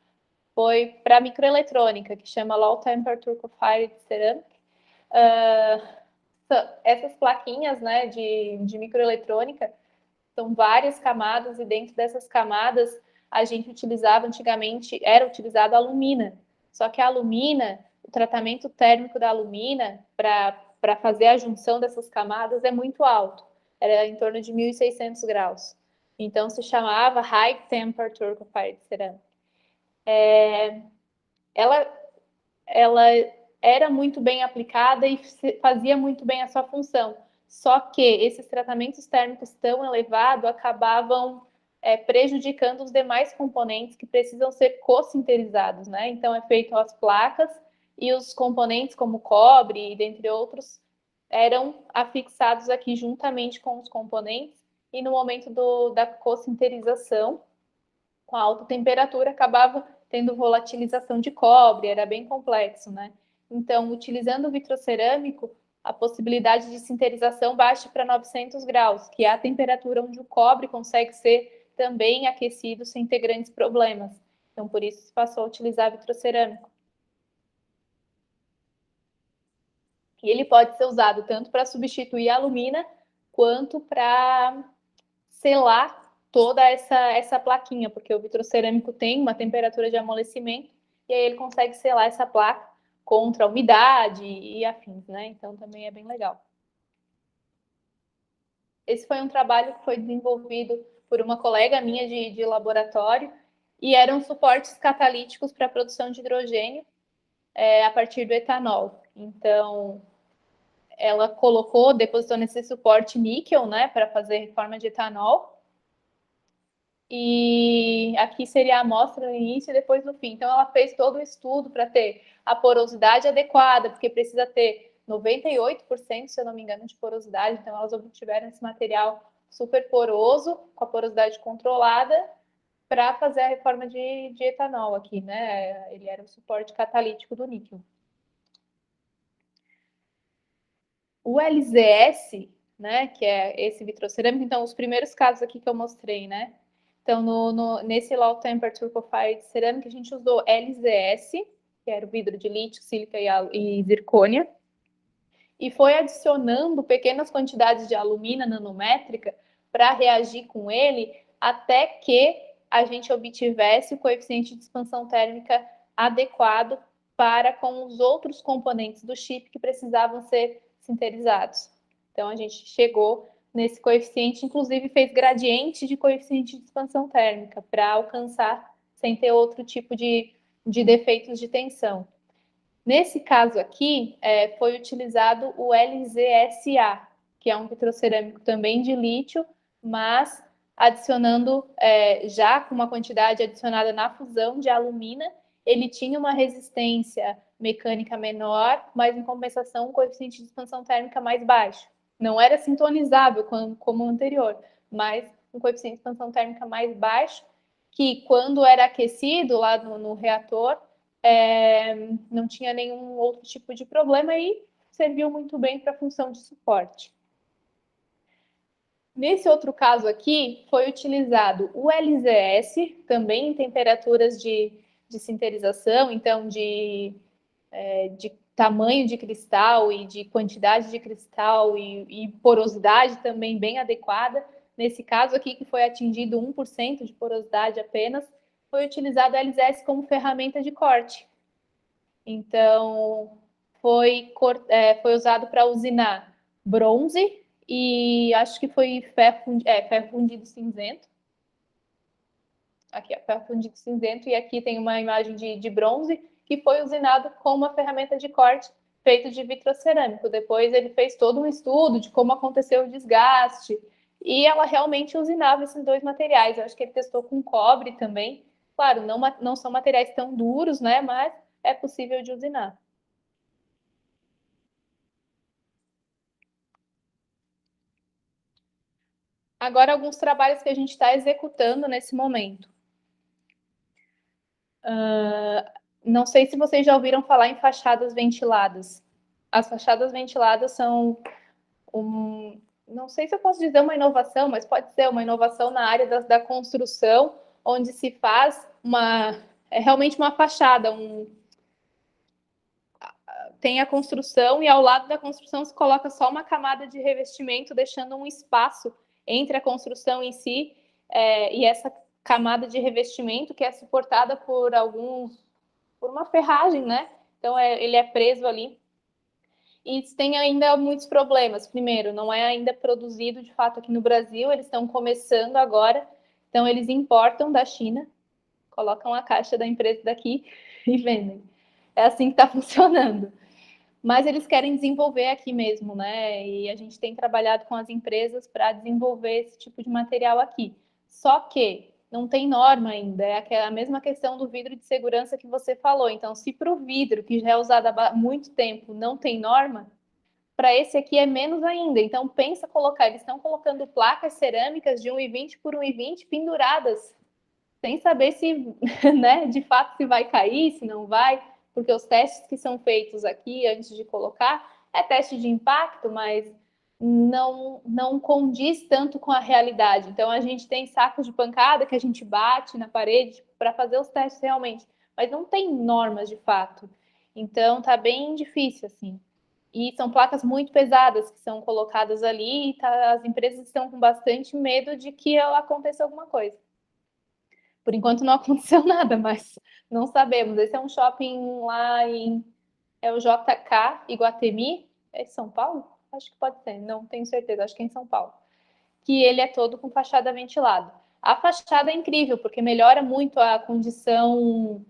foi para microeletrônica, que chama Low Temperature Cold-Fired Ceramic. Essas plaquinhas, né, de microeletrônica são várias camadas, e dentro dessas camadas a gente utilizava antigamente, era utilizada a alumina. Só que a alumina, o tratamento térmico da alumina para fazer a junção dessas camadas é muito alto. Era em torno de 1.600 graus. Então se chamava High Temperature Cold-Fired Ceramic. Ela era muito bem aplicada e fazia muito bem a sua função. Só que esses tratamentos térmicos tão elevados acabavam prejudicando os demais componentes que precisam ser co-sinterizados, né? Então, é feito as placas e os componentes como cobre, dentre outros, eram afixados aqui juntamente com os componentes, e no momento da co-sinterização, com alta temperatura, acabava tendo volatilização de cobre, era bem complexo, né? Então, utilizando o vitrocerâmico, a possibilidade de sinterização baixa para 900 graus, que é a temperatura onde o cobre consegue ser também aquecido sem ter grandes problemas. Então, por isso se passou a utilizar vitrocerâmico. E ele pode ser usado tanto para substituir a alumina, quanto para selar toda essa plaquinha, porque o vitrocerâmico tem uma temperatura de amolecimento, e aí ele consegue selar essa placa contra a umidade e afins, né? Então também é bem legal. Esse foi um trabalho que foi desenvolvido por uma colega minha de laboratório, e eram suportes catalíticos para a produção de hidrogênio a partir do etanol. Então, ela depositou nesse suporte níquel, né, para fazer reforma de etanol. E aqui seria a amostra no início e depois no fim. Então, ela fez todo o estudo para ter a porosidade adequada, porque precisa ter 98%, se eu não me engano, de porosidade. Então, elas obtiveram esse material super poroso, com a porosidade controlada, para fazer a reforma de etanol aqui, né? Ele era o suporte catalítico do níquel. O LZS, né, que é esse vitrocerâmico, então, os primeiros casos aqui que eu mostrei, né? Então, nesse Low Temperature Cold-Fired Ceramic, a gente usou LZS, que era o vidro de lítio, sílica e zircônia, e foi adicionando pequenas quantidades de alumina nanométrica para reagir com ele, até que a gente obtivesse o coeficiente de expansão térmica adequado para com os outros componentes do chip que precisavam ser sinterizados. Então, a gente chegou nesse coeficiente, inclusive fez gradiente de coeficiente de expansão térmica para alcançar sem ter outro tipo de defeitos de tensão. Nesse caso aqui, foi utilizado o LZSA, que é um vitrocerâmico também de lítio, mas adicionando, já com uma quantidade adicionada na fusão de alumina, ele tinha uma resistência mecânica menor, mas em compensação um coeficiente de expansão térmica mais baixo. Não era sintonizável como o anterior, mas um coeficiente de expansão térmica mais baixo, que quando era aquecido lá no reator, não tinha nenhum outro tipo de problema e serviu muito bem para a função de suporte. Nesse outro caso aqui, foi utilizado o LZS, também em temperaturas de sinterização, então de tamanho de cristal e de quantidade de cristal e porosidade também bem adequada. Nesse caso aqui, que foi atingido 1% de porosidade apenas, foi utilizado o LZS como ferramenta de corte. Então, foi usado para usinar bronze e acho que foi ferro fundido cinzento. Aqui, ferro fundido cinzento, e aqui tem uma imagem de bronze que foi usinado com uma ferramenta de corte feito de vitrocerâmico. Depois ele fez todo um estudo de como aconteceu o desgaste, e ela realmente usinava esses dois materiais. Eu acho que ele testou com cobre também. Claro, não são materiais tão duros, né? Mas é possível de usinar. Agora, alguns trabalhos que a gente está executando nesse momento. Não sei se vocês já ouviram falar em fachadas ventiladas. As fachadas ventiladas são não sei se eu posso dizer uma inovação, mas pode ser uma inovação na área da construção, onde se faz realmente uma fachada, tem a construção e ao lado da construção se coloca só uma camada de revestimento, deixando um espaço entre a construção em si e essa camada de revestimento que é suportada por uma ferragem, né? Então ele é preso ali. E tem ainda muitos problemas. Primeiro, não é ainda produzido de fato aqui no Brasil, eles estão começando agora, então eles importam da China, colocam a caixa da empresa daqui e vendem. É assim que está funcionando. Mas eles querem desenvolver aqui mesmo, né? E a gente tem trabalhado com as empresas para desenvolver esse tipo de material aqui. Só que não tem norma ainda, é a mesma questão do vidro de segurança que você falou. Então, se para o vidro, que já é usado há muito tempo, não tem norma, para esse aqui é menos ainda. Então, pensa colocar, eles estão colocando placas cerâmicas de 1,20 por 1,20 penduradas, sem saber se, né, de fato, se vai cair, se não vai, porque os testes que são feitos aqui antes de colocar é teste de impacto, mas não condiz tanto com a realidade. Então, a gente tem sacos de pancada que a gente bate na parede para fazer os testes realmente, mas não tem normas de fato. Então, tá bem difícil, assim. E são placas muito pesadas que são colocadas ali e as empresas estão com bastante medo de que aconteça alguma coisa. Por enquanto não aconteceu nada, mas não sabemos. Esse é um shopping lá é o JK Iguatemi, é em São Paulo? Acho que pode ser, não tenho certeza, acho que é em São Paulo. Que ele é todo com fachada ventilada. A fachada é incrível, porque melhora muito a condição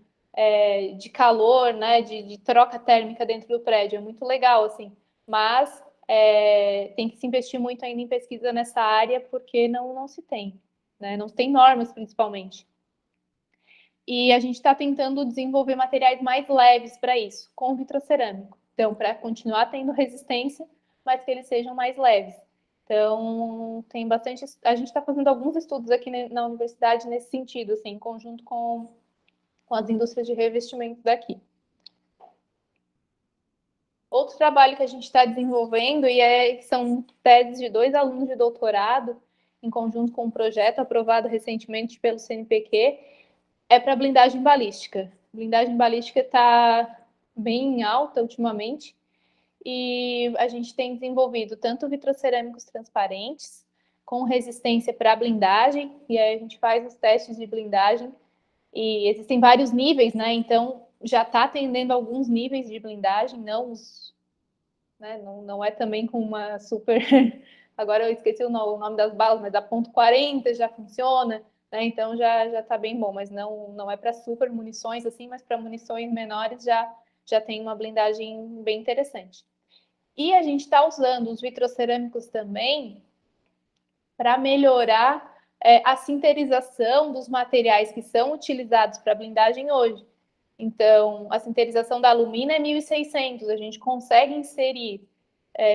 de calor, né, de troca térmica dentro do prédio. É muito legal, assim. Mas tem que se investir muito ainda em pesquisa nessa área, porque não se tem. Né? Não tem normas, principalmente. E a gente está tentando desenvolver materiais mais leves para isso, com vitrocerâmico. Então, para continuar tendo resistência, mas que eles sejam mais leves. Então, tem bastante. A gente está fazendo alguns estudos aqui na universidade nesse sentido, assim, em conjunto com as indústrias de revestimento daqui. Outro trabalho que a gente está desenvolvendo são teses de 2 alunos de doutorado, em conjunto com um projeto aprovado recentemente pelo CNPq, é para blindagem balística. Blindagem balística está bem em alta ultimamente e a gente tem desenvolvido tanto vitrocerâmicos transparentes com resistência para blindagem, e aí a gente faz os testes de blindagem e existem vários níveis, né? Então já está atendendo alguns níveis de blindagem, né? Não é também com uma super. Agora eu esqueci o nome das balas, mas a .40 já funciona. Né? Então já está bem bom, mas não é para super munições assim, mas para munições menores já tem uma blindagem bem interessante. E a gente está usando os vitrocerâmicos também para melhorar a sinterização dos materiais que são utilizados para blindagem hoje. Então, a sinterização da alumina é 1.600, a gente consegue inserir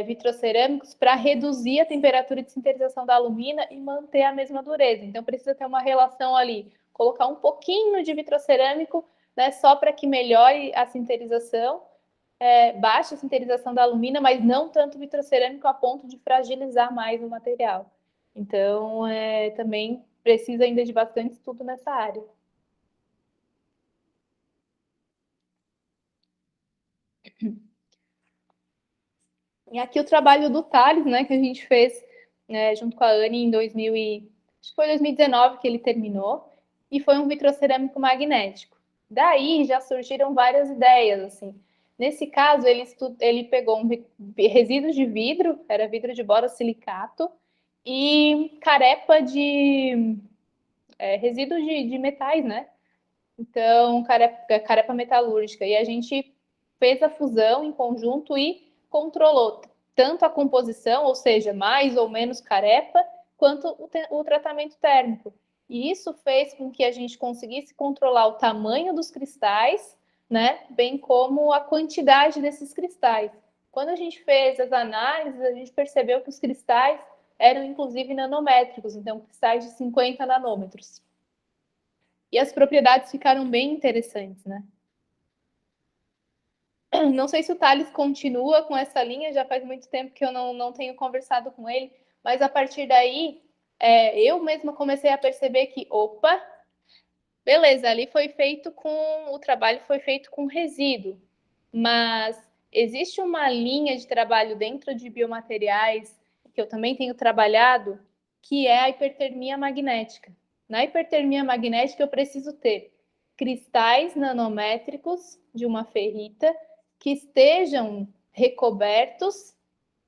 vitrocerâmicos para reduzir a temperatura de sinterização da alumina e manter a mesma dureza. Então, precisa ter uma relação ali, colocar um pouquinho de vitrocerâmico, né, só para que melhore a sinterização, baixe a sinterização da alumina, mas não tanto vitrocerâmico a ponto de fragilizar mais o material. Então, também precisa ainda de bastante estudo nessa área. E aqui o trabalho do Thales, né, que a gente fez junto com a Anne em acho que foi 2019 que ele terminou, e foi um vitrocerâmico magnético. Daí já surgiram várias ideias, assim. Nesse caso, ele pegou resíduos de vidro, era vidro de borosilicato, e carepa resíduos de metais, né? Então, carepa metalúrgica. E a gente fez a fusão em conjunto e controlou tanto a composição, ou seja, mais ou menos carepa, quanto o tratamento térmico. E isso fez com que a gente conseguisse controlar o tamanho dos cristais, né, bem como a quantidade desses cristais. Quando a gente fez as análises, a gente percebeu que os cristais eram inclusive nanométricos, então cristais de 50 nanômetros. E as propriedades ficaram bem interessantes, né? Não sei se o Thales continua com essa linha, já faz muito tempo que eu não tenho conversado com ele, mas a partir daí, eu mesma comecei a perceber que, opa, beleza, ali foi feito o trabalho foi feito com resíduo, mas existe uma linha de trabalho dentro de biomateriais, que eu também tenho trabalhado, que é a hipertermia magnética. Na hipertermia magnética, eu preciso ter cristais nanométricos de uma ferrita que estejam recobertos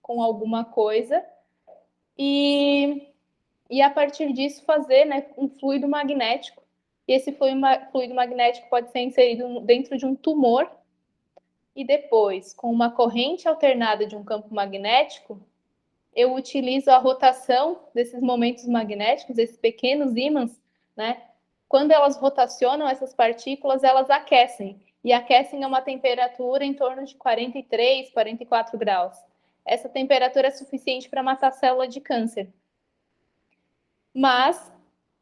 com alguma coisa e a partir disso fazer, né, um fluido magnético. E esse fluido magnético pode ser inserido dentro de um tumor e depois, com uma corrente alternada de um campo magnético, eu utilizo a rotação desses momentos magnéticos, esses pequenos ímãs, né? Quando elas rotacionam essas partículas, elas aquecem. E aquecem a uma temperatura em torno de 43, 44 graus. Essa temperatura é suficiente para matar célula de câncer. Mas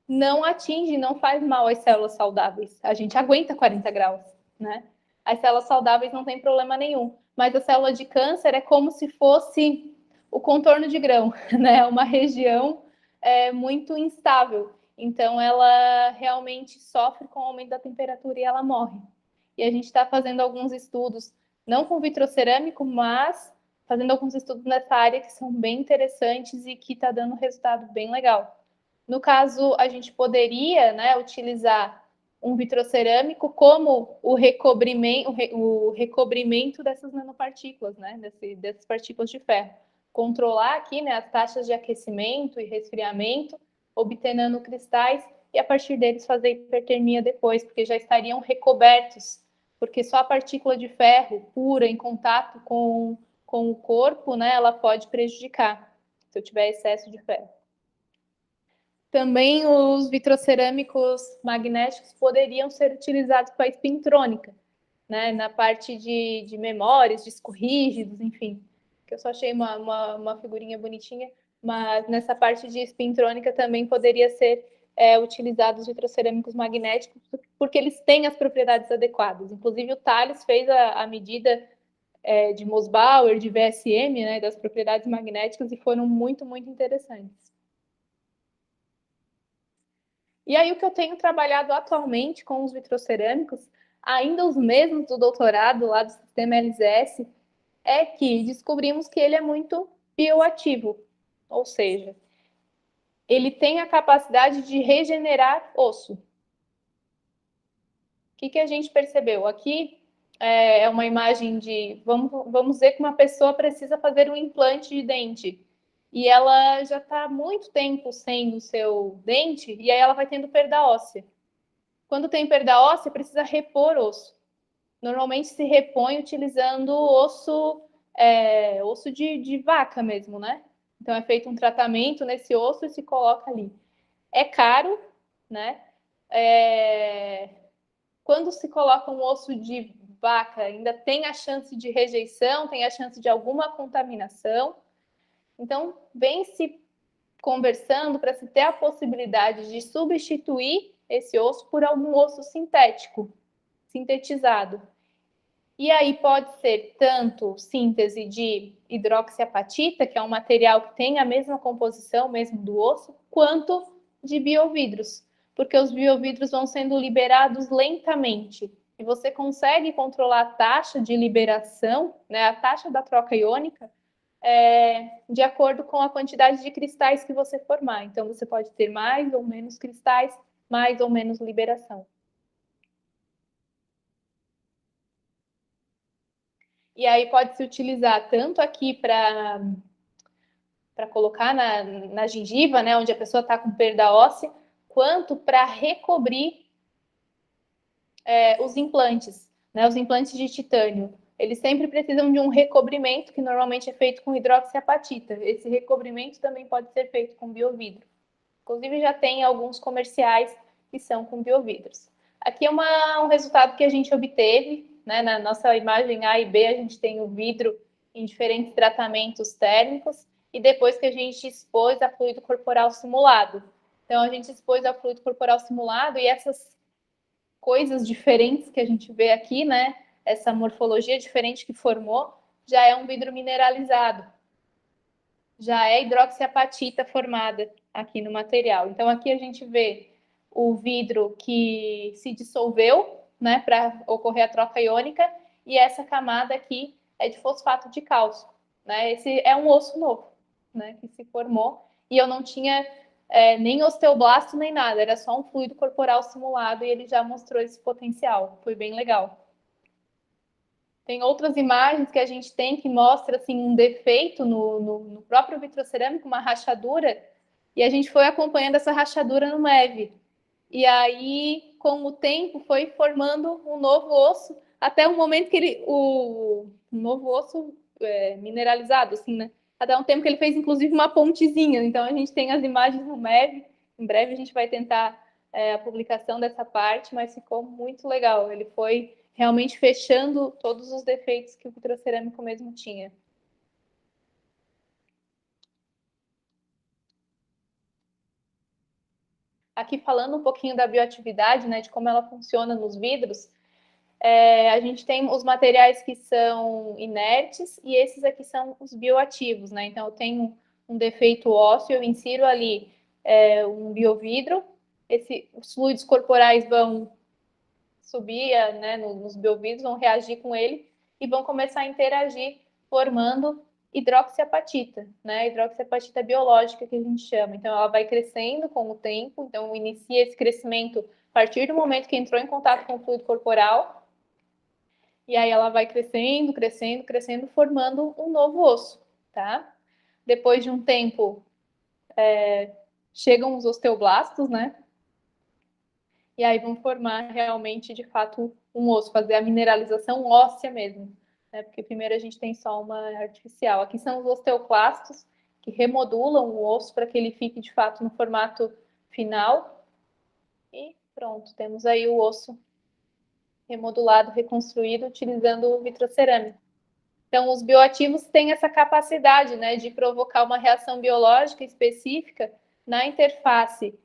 não atinge, não faz mal às células saudáveis. A gente aguenta 40 graus, né? As células saudáveis não tem problema nenhum. Mas a célula de câncer é como se fosse o contorno de grão, né? Uma região muito instável. Então, ela realmente sofre com o aumento da temperatura e ela morre. E a gente está fazendo alguns estudos, não com vitrocerâmico, mas fazendo alguns estudos nessa área que são bem interessantes e que está dando resultado bem legal. No caso, a gente poderia, né, utilizar um vitrocerâmico como o recobrimento dessas nanopartículas, né, dessas partículas de ferro. Controlar aqui, né, as taxas de aquecimento e resfriamento, obter nanocristais e a partir deles fazer hipertermia depois, porque já estariam recobertos, porque só a partícula de ferro pura em contato com o corpo, né, ela pode prejudicar se eu tiver excesso de ferro. Também os vitrocerâmicos magnéticos poderiam ser utilizados para espintrônica, né? Na parte de memórias, discos rígidos, enfim. Que eu só achei uma figurinha bonitinha, mas nessa parte de espintrônica também poderia ser utilizados os vitrocerâmicos magnéticos, porque eles têm as propriedades adequadas. Inclusive, o Thales fez a medida de Mosbauer, de VSM, né, das propriedades magnéticas, e foram muito, muito interessantes. E aí, o que eu tenho trabalhado atualmente com os vitrocerâmicos, ainda os mesmos do doutorado lá do sistema LZS, é que descobrimos que ele é muito bioativo, ou seja, ele tem a capacidade de regenerar osso. O que a gente percebeu? Aqui é uma imagem de, vamos dizer que uma pessoa precisa fazer um implante de dente e ela já está muito tempo sem o seu dente e aí ela vai tendo perda óssea. Quando tem perda óssea, precisa repor osso. Normalmente se repõe utilizando osso de vaca mesmo, né? Então é feito um tratamento nesse osso e se coloca ali. É caro, né? Quando se coloca um osso de vaca, ainda tem a chance de rejeição, tem a chance de alguma contaminação. Então, vem se conversando para se ter a possibilidade de substituir esse osso por algum osso sintético, sintetizado. E aí pode ser tanto síntese de hidroxiapatita, que é um material que tem a mesma composição mesmo do osso, quanto de biovidros, porque os biovidros vão sendo liberados lentamente. E você consegue controlar a taxa de liberação, né, a taxa da troca iônica, de acordo com a quantidade de cristais que você formar. Então, você pode ter mais ou menos cristais, mais ou menos liberação. E aí pode se utilizar tanto aqui para colocar na gengiva, né, onde a pessoa está com perda óssea, quanto para recobrir os implantes, né, os implantes de titânio. Eles sempre precisam de um recobrimento, que normalmente é feito com hidroxiapatita. Esse recobrimento também pode ser feito com biovidro. Inclusive, já tem alguns comerciais que são com biovidros. Aqui é um resultado que a gente obteve, né? Na nossa imagem A e B, a gente tem o vidro em diferentes tratamentos térmicos. e depois que a gente expôs a fluido corporal simulado. Então, a gente expôs a fluido corporal simulado e essas coisas diferentes que a gente vê aqui, né? Essa morfologia diferente que formou, já é um vidro mineralizado. Já é hidroxiapatita formada aqui no material. Então, aqui a gente vê o vidro que se dissolveu, né, para ocorrer a troca iônica, e essa camada aqui é de fosfato de cálcio, né? Esse é um osso novo, né, que se formou, e eu não tinha nem osteoblasto nem nada, era só um fluido corporal simulado e ele já mostrou esse potencial, foi bem legal. Tem outras imagens que a gente tem que mostra assim, um defeito no próprio vitrocerâmico, uma rachadura, e a gente foi acompanhando essa rachadura no MEV. E aí, com o tempo, foi formando um novo osso, até o momento que o novo osso mineralizado, assim, né? Até um tempo que ele fez, inclusive, uma pontezinha. Então, a gente tem as imagens no MEV. Em breve, a gente vai tentar a publicação dessa parte, mas ficou muito legal. Ele foi realmente fechando todos os defeitos que o vitrocerâmico mesmo tinha. Aqui falando um pouquinho da bioatividade, né, de como ela funciona nos vidros, a gente tem os materiais que são inertes e esses aqui são os bioativos, né? Então eu tenho um defeito ósseo, eu insiro ali um biovidro, os fluidos corporais vão subir, né, nos biovidros, vão reagir com ele e vão começar a interagir, formando hidroxiapatita, né? Hidroxiapatita biológica que a gente chama. Então, ela vai crescendo com o tempo. Então, inicia esse crescimento a partir do momento que entrou em contato com o fluido corporal. E aí ela vai crescendo, crescendo, crescendo, formando um novo osso, tá? Depois de um tempo, chegam os osteoblastos, né? E aí vão formar realmente, de fato, um osso, fazer a mineralização óssea mesmo, né? Porque primeiro a gente tem só uma artificial. Aqui são os osteoclastos, que remodulam o osso para que ele fique, de fato, no formato final. E pronto, temos aí o osso remodulado, reconstruído, utilizando o vitrocerâmico. Então, os bioativos têm essa capacidade, né, de provocar uma reação biológica específica na interface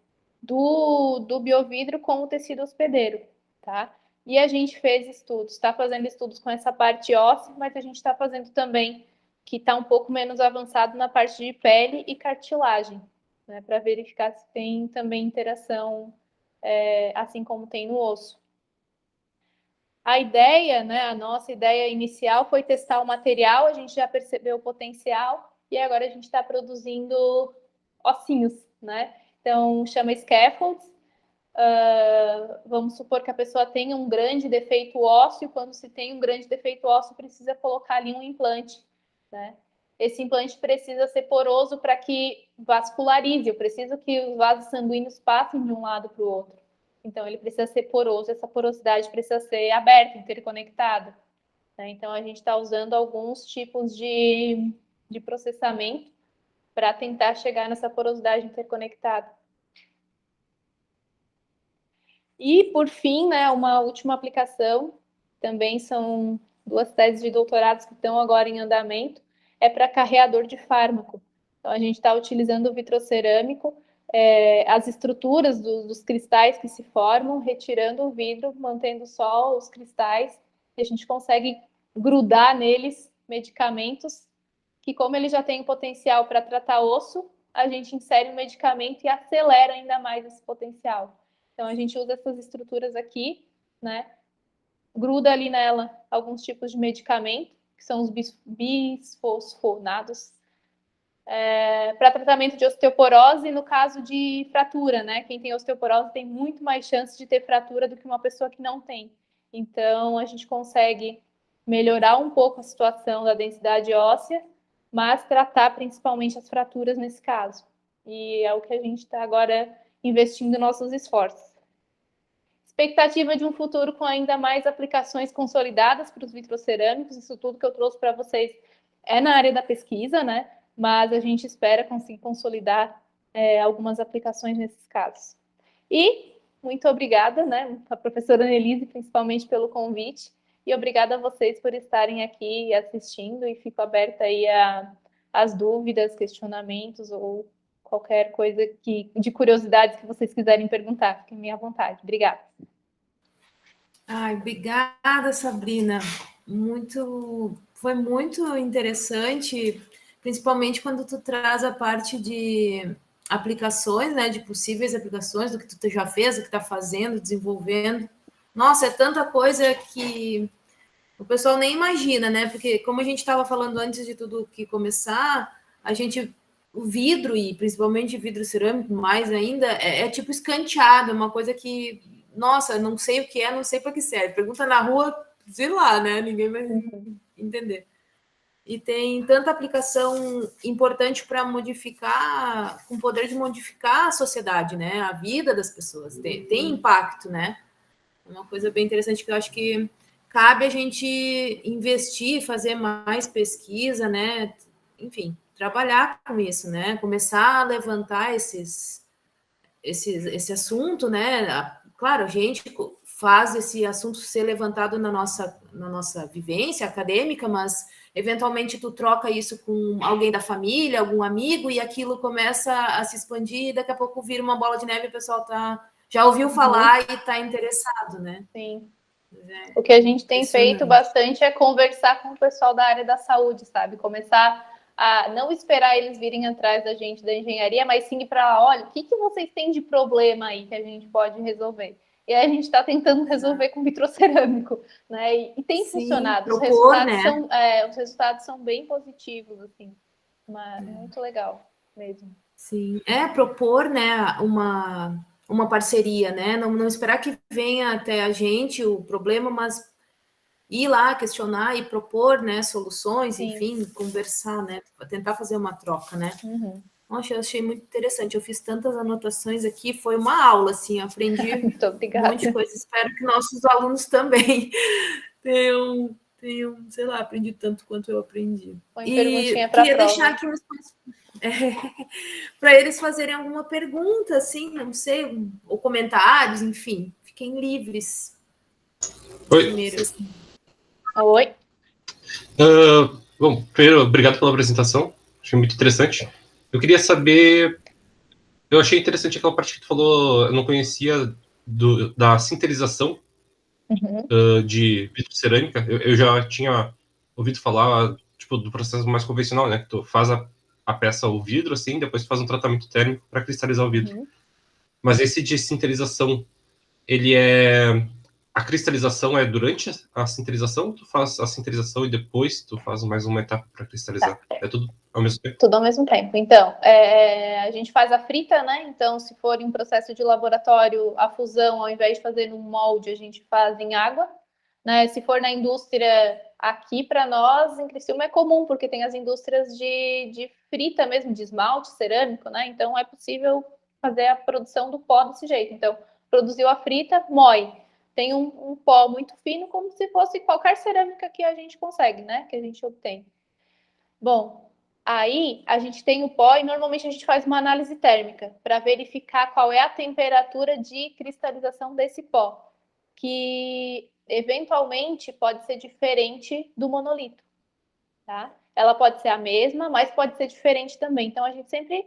do biovidro com o tecido hospedeiro, tá? E a gente fez estudos, está fazendo estudos com essa parte óssea, mas a gente está fazendo também, que está um pouco menos avançado na parte de pele e cartilagem, né, para verificar se tem também interação, assim como tem no osso. A ideia, né, a nossa ideia inicial foi testar o material, a gente já percebeu o potencial e agora a gente está produzindo ossinhos, né? Então, chama scaffolds. Vamos supor que a pessoa tenha um grande defeito ósseo. Quando se tem um grande defeito ósseo, precisa colocar ali um implante, né? Esse implante precisa ser poroso para que vascularize. Eu preciso que os vasos sanguíneos passem de um lado para o outro. Então, ele precisa ser poroso, essa porosidade precisa ser aberta, interconectada, né? Então, a gente está usando alguns tipos de processamento para tentar chegar nessa porosidade interconectada. E, por fim, né, uma última aplicação, também são 2 teses de doutorados que estão agora em andamento, é para carreador de fármaco. Então, a gente está utilizando o vitrocerâmico, as estruturas dos cristais que se formam, retirando o vidro, mantendo só os cristais, e a gente consegue grudar neles medicamentos que, como ele já tem o potencial para tratar osso, a gente insere um medicamento e acelera ainda mais esse potencial. Então, a gente usa essas estruturas aqui, né? Gruda ali nela alguns tipos de medicamento, que são os bisfosfonados, para tratamento de osteoporose no caso de fratura, né? Quem tem osteoporose tem muito mais chance de ter fratura do que uma pessoa que não tem. Então, a gente consegue melhorar um pouco a situação da densidade óssea, mas tratar principalmente as fraturas nesse caso. E é o que a gente está agora investindo nossos esforços. Expectativa de um futuro com ainda mais aplicações consolidadas para os vitrocerâmicos. Isso tudo que eu trouxe para vocês é na área da pesquisa, né? Mas a gente espera conseguir consolidar algumas aplicações nesses casos. E muito obrigada, né, a professora Annelise, principalmente pelo convite, e obrigada a vocês por estarem aqui assistindo, e fico aberta aí as dúvidas, questionamentos ou qualquer coisa de curiosidades que vocês quiserem perguntar. Fiquem à vontade. Obrigada. Ai, obrigada, Sabrina. Foi muito interessante, principalmente quando tu traz a parte de aplicações, né, de possíveis aplicações, do que tu já fez, do que está fazendo, desenvolvendo. Nossa, é tanta coisa que o pessoal nem imagina, né? Porque como a gente estava falando antes de tudo que começar, o vidro, e principalmente vidro cerâmico, mais ainda, é tipo escanteado, é uma coisa que, nossa, não sei o que é, não sei para que serve. Pergunta na rua, sei lá, né? Ninguém vai entender. E tem tanta aplicação importante para modificar, com o poder de modificar a sociedade, né? A vida das pessoas. Tem impacto, né? É uma coisa bem interessante que eu acho que cabe a gente investir, fazer mais pesquisa, né? Enfim, trabalhar com isso, né? Começar a levantar esse assunto, né? Claro, a gente faz esse assunto ser levantado na nossa vivência acadêmica, mas eventualmente tu troca isso com alguém da família, algum amigo, e aquilo começa a se expandir, e daqui a pouco vira uma bola de neve e o pessoal já ouviu falar e está interessado, né? Sim. O que a gente tem feito bastante é conversar com o pessoal da área da saúde, sabe? Começar a não esperar eles virem atrás da gente da engenharia, mas sim para lá, olha, o que vocês têm de problema aí que a gente pode resolver? E aí a gente está tentando resolver com vitrocerâmico, né? E tem funcionado. Os resultados são bem positivos, assim. Muito legal mesmo. Sim, propor, né, uma parceria, né? Não esperar que venha até a gente o problema, mas ir lá questionar e propor, né, soluções, sim, enfim, conversar, né? Tentar fazer uma troca, né? Uhum. Nossa, eu achei muito interessante. Eu fiz tantas anotações aqui, foi uma aula, assim, aprendi um monte de coisa. Espero que nossos alunos também tenham, sei lá, aprendido tanto quanto eu aprendi. Põe perguntinha para queria deixar aqui um espaço para eles fazerem alguma pergunta, assim, não sei, ou comentários, enfim, fiquem livres. Oi. Primeiro, assim. Oi. Bom, primeiro, obrigado pela apresentação, achei muito interessante. Eu queria saber, eu achei interessante aquela parte que tu falou, eu não conhecia da sinterização de vitrocerâmica. Eu já tinha ouvido falar tipo do processo mais convencional, né, que tu faz a peça, o vidro, assim, depois tu faz um tratamento térmico para cristalizar o vidro. Mas esse de sinterização, ele é... A cristalização é durante a sinterização? Tu faz a sinterização e depois tu faz mais uma etapa para cristalizar? Tá. É tudo ao mesmo tempo? Tudo ao mesmo tempo. Então, a gente faz a frita, né? Então, se for em processo de laboratório, a fusão, ao invés de fazer num molde, a gente faz em água. Né? Se for na indústria, aqui para nós, em Criciúma, é comum, porque tem as indústrias de frita mesmo, de esmalte cerâmico, né? Então, é possível fazer a produção do pó desse jeito. Então, produziu a frita, moe. Tem um pó muito fino, como se fosse qualquer cerâmica que a gente consegue, né? Que a gente obtém. Bom, aí a gente tem o pó e normalmente a gente faz uma análise térmica para verificar qual é a temperatura de cristalização desse pó, que eventualmente pode ser diferente do monolito, tá? Ela pode ser a mesma, mas pode ser diferente também. Então a gente sempre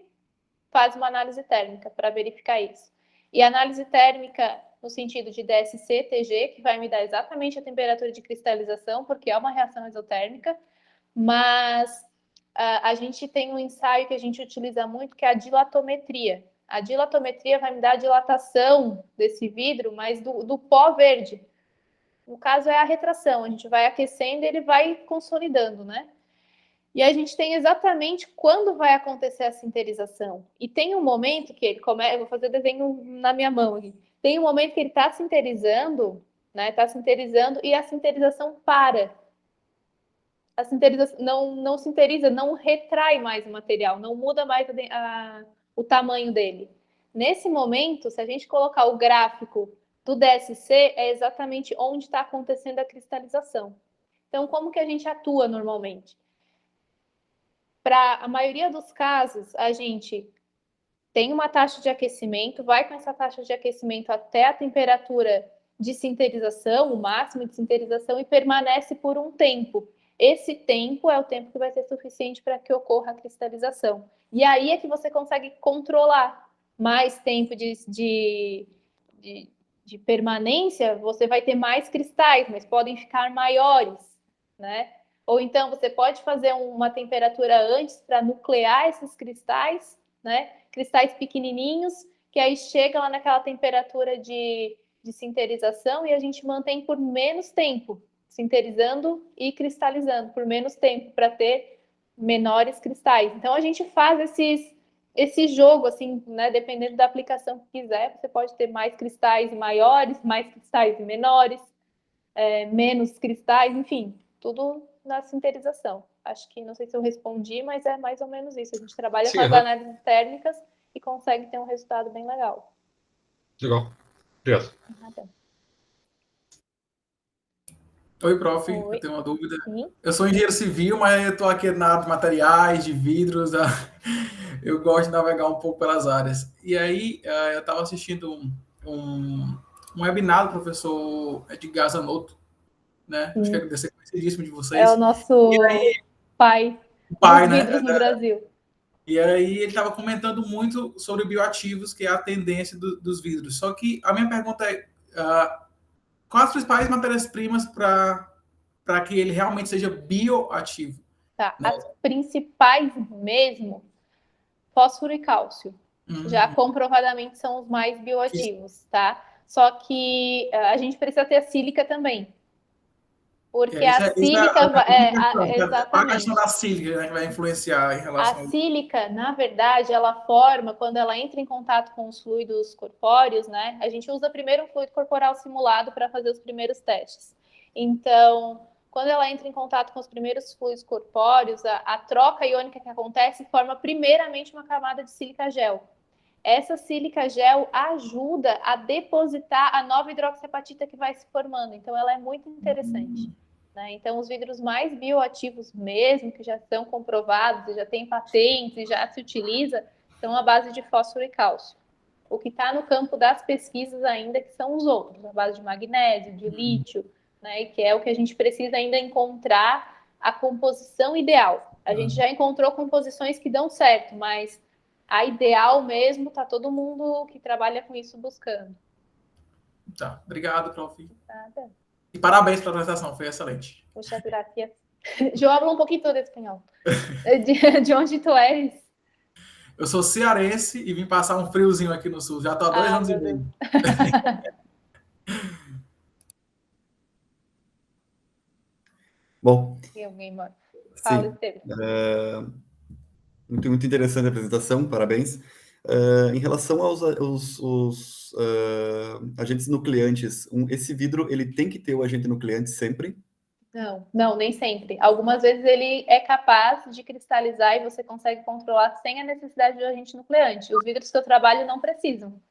faz uma análise térmica para verificar isso. E a análise térmica no sentido de DSC, TG, que vai me dar exatamente a temperatura de cristalização, porque é uma reação exotérmica, mas a gente tem um ensaio que a gente utiliza muito, que é a dilatometria. A dilatometria vai me dar a dilatação desse vidro, mas do pó verde. No caso, é a retração. A gente vai aquecendo e ele vai consolidando, né? E a gente tem exatamente quando vai acontecer a sinterização. E tem um momento que ele começa... Eu vou fazer desenho na minha mão aqui. Tem um momento que ele está sinterizando, né? Está sinterizando e a sinterização para. A sinterização não sinteriza, não retrai mais o material, não muda mais o tamanho dele. Nesse momento, se a gente colocar o gráfico do DSC, é exatamente onde está acontecendo a cristalização. Então, como que a gente atua normalmente? Para a maioria dos casos, a gente tem uma taxa de aquecimento, vai com essa taxa de aquecimento até a temperatura de sinterização, o máximo de sinterização, e permanece por um tempo. esse tempo é o tempo que vai ser suficiente para que ocorra a cristalização. E aí é que você consegue controlar mais tempo de permanência, você vai ter mais cristais, mas podem ficar maiores, né? Ou então você pode fazer uma temperatura antes para nuclear esses cristais, né? Cristais pequenininhos, que aí chega lá naquela temperatura de sinterização e a gente mantém por menos tempo, sinterizando e cristalizando por menos tempo para ter menores cristais. Então a gente faz esse jogo, assim, né? Dependendo da aplicação que quiser, você pode ter mais cristais maiores, mais cristais menores, menos cristais, enfim, tudo na sinterização. Acho que, não sei se eu respondi, mas é mais ou menos isso. A gente trabalha com as análises térmicas e consegue ter um resultado bem legal. Legal. Obrigado. Nada. Oi, prof. Oi. Eu tenho uma dúvida. Sim. Eu sou engenheiro civil, mas eu estou aqui na área de materiais, de vidros. Eu gosto de navegar um pouco pelas áreas. E aí, eu estava assistindo um webinar do professor Edgar Zanotto, né? Acho que deve ser conhecidíssimo de vocês. É o nosso pai dos vidros no Brasil. E aí ele estava comentando muito sobre bioativos, que é a tendência dos vidros. Só que a minha pergunta é, quais as principais matérias-primas para que ele realmente seja bioativo? Tá, né? As principais mesmo, fósforo e cálcio. Já comprovadamente são os mais bioativos, tá? Só que a gente precisa ter a sílica também. Porque a sílica exatamente. A questão da sílica, né, que vai influenciar em relação a sílica, na verdade, ela forma quando ela entra em contato com os fluidos corpóreos, né? A gente usa primeiro um fluido corporal simulado para fazer os primeiros testes. Então, quando ela entra em contato com os primeiros fluidos corpóreos, a troca iônica que acontece forma primeiramente uma camada de sílica gel. Essa sílica gel ajuda a depositar a nova hidroxiapatita que vai se formando. Então, ela é muito interessante. Né? Então, os vidros mais bioativos mesmo, que já são comprovados, já tem patentes e já se utiliza, são a base de fósforo e cálcio. O que está no campo das pesquisas ainda, que são os outros, a base de magnésio, de lítio, né? Que é o que a gente precisa ainda encontrar a composição ideal. A gente já encontrou composições que dão certo, mas a ideal mesmo está todo mundo que trabalha com isso buscando. Tá, obrigado, prof. Nada. E parabéns pela apresentação, foi excelente. Muchas gracias. Eu hablo um pouquinho de espanhol. De onde tu és? Eu sou cearense e vim passar um friozinho aqui no sul. Já estou há 2 anos e meio. Bom, Fala, muito interessante a apresentação, parabéns. Em relação aos agentes nucleantes, esse vidro ele tem que ter o agente nucleante sempre? Não, nem sempre. Algumas vezes ele é capaz de cristalizar e você consegue controlar sem a necessidade de agente nucleante. Os vidros que eu trabalho não precisam.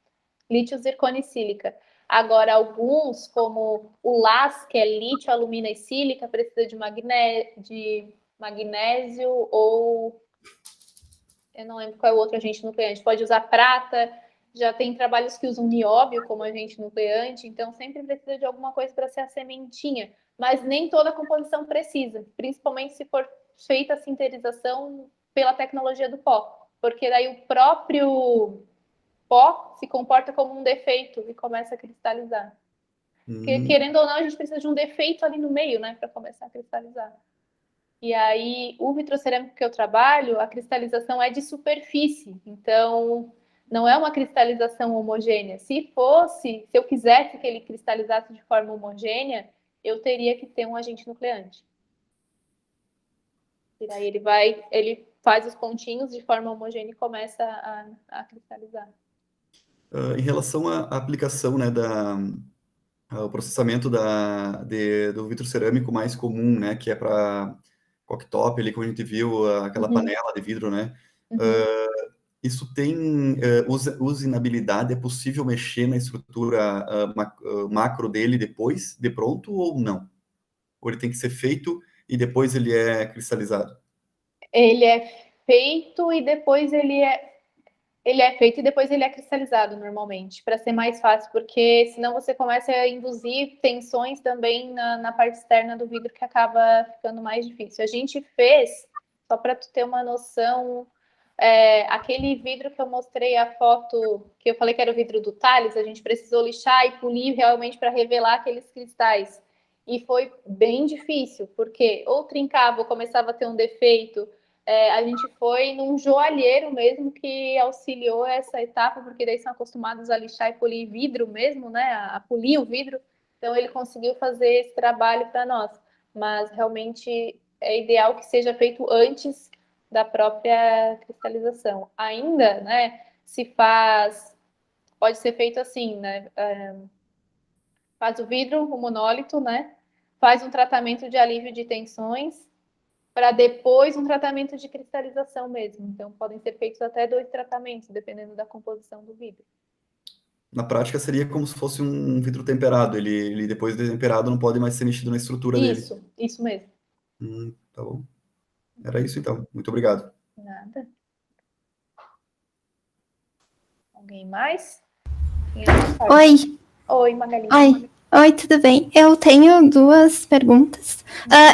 Lítio, zircônio e sílica. Agora, alguns, como o LAS, que é lítio, alumina e sílica, precisa de magnésio ou... Eu não lembro qual é o outro agente nucleante. Pode usar prata. Já tem trabalhos que usam nióbio como agente nucleante. Então, sempre precisa de alguma coisa para ser a sementinha. Mas nem toda a composição precisa. Principalmente se for feita a sinterização pela tecnologia do pó. Porque daí o próprio pó se comporta como um defeito e começa a cristalizar. Porque, querendo ou não, a gente precisa de um defeito ali no meio, né? Para começar a cristalizar. E aí, o vitrocerâmico que eu trabalho, a cristalização é de superfície. Então, não é uma cristalização homogênea. Se eu quisesse que ele cristalizasse de forma homogênea, eu teria que ter um agente nucleante. E aí ele faz os pontinhos de forma homogênea e começa a cristalizar. Em relação à aplicação, né, ao processamento do vitrocerâmico mais comum, né, que é para cooktop, ali como a gente viu, aquela panela de vidro, né? Isso tem usinabilidade? É possível mexer na estrutura macro dele depois, de pronto, ou não? Ou ele tem que ser feito e depois ele é cristalizado? Ele é feito e depois ele é... Ele é feito e depois ele é cristalizado normalmente, para ser mais fácil, porque senão você começa a induzir tensões também na parte externa do vidro, que acaba ficando mais difícil. A gente fez, só para tu ter uma noção, aquele vidro que eu mostrei a foto, que eu falei que era o vidro do Thales, a gente precisou lixar e polir realmente para revelar aqueles cristais. E foi bem difícil, porque ou trincava ou começava a ter um defeito. A gente foi num joalheiro mesmo que auxiliou essa etapa, porque daí são acostumados a lixar e polir vidro mesmo, né? A polir o vidro. Então ele conseguiu fazer esse trabalho para nós. Mas realmente é ideal que seja feito antes da própria cristalização. Ainda, né? Pode ser feito assim, né? Faz o vidro, o monólito, né? Faz um tratamento de alívio de tensões para depois um tratamento de cristalização mesmo. Então, podem ser feitos até 2 tratamentos, dependendo da composição do vidro. Na prática, seria como se fosse um vidro temperado. Ele depois de temperado, não pode mais ser mexido na estrutura dele. Isso mesmo. Tá bom. Era isso, então. Muito obrigado. Nada. Alguém mais? Oi. Oi, Magali. Oi, tudo bem? Eu tenho 2 perguntas.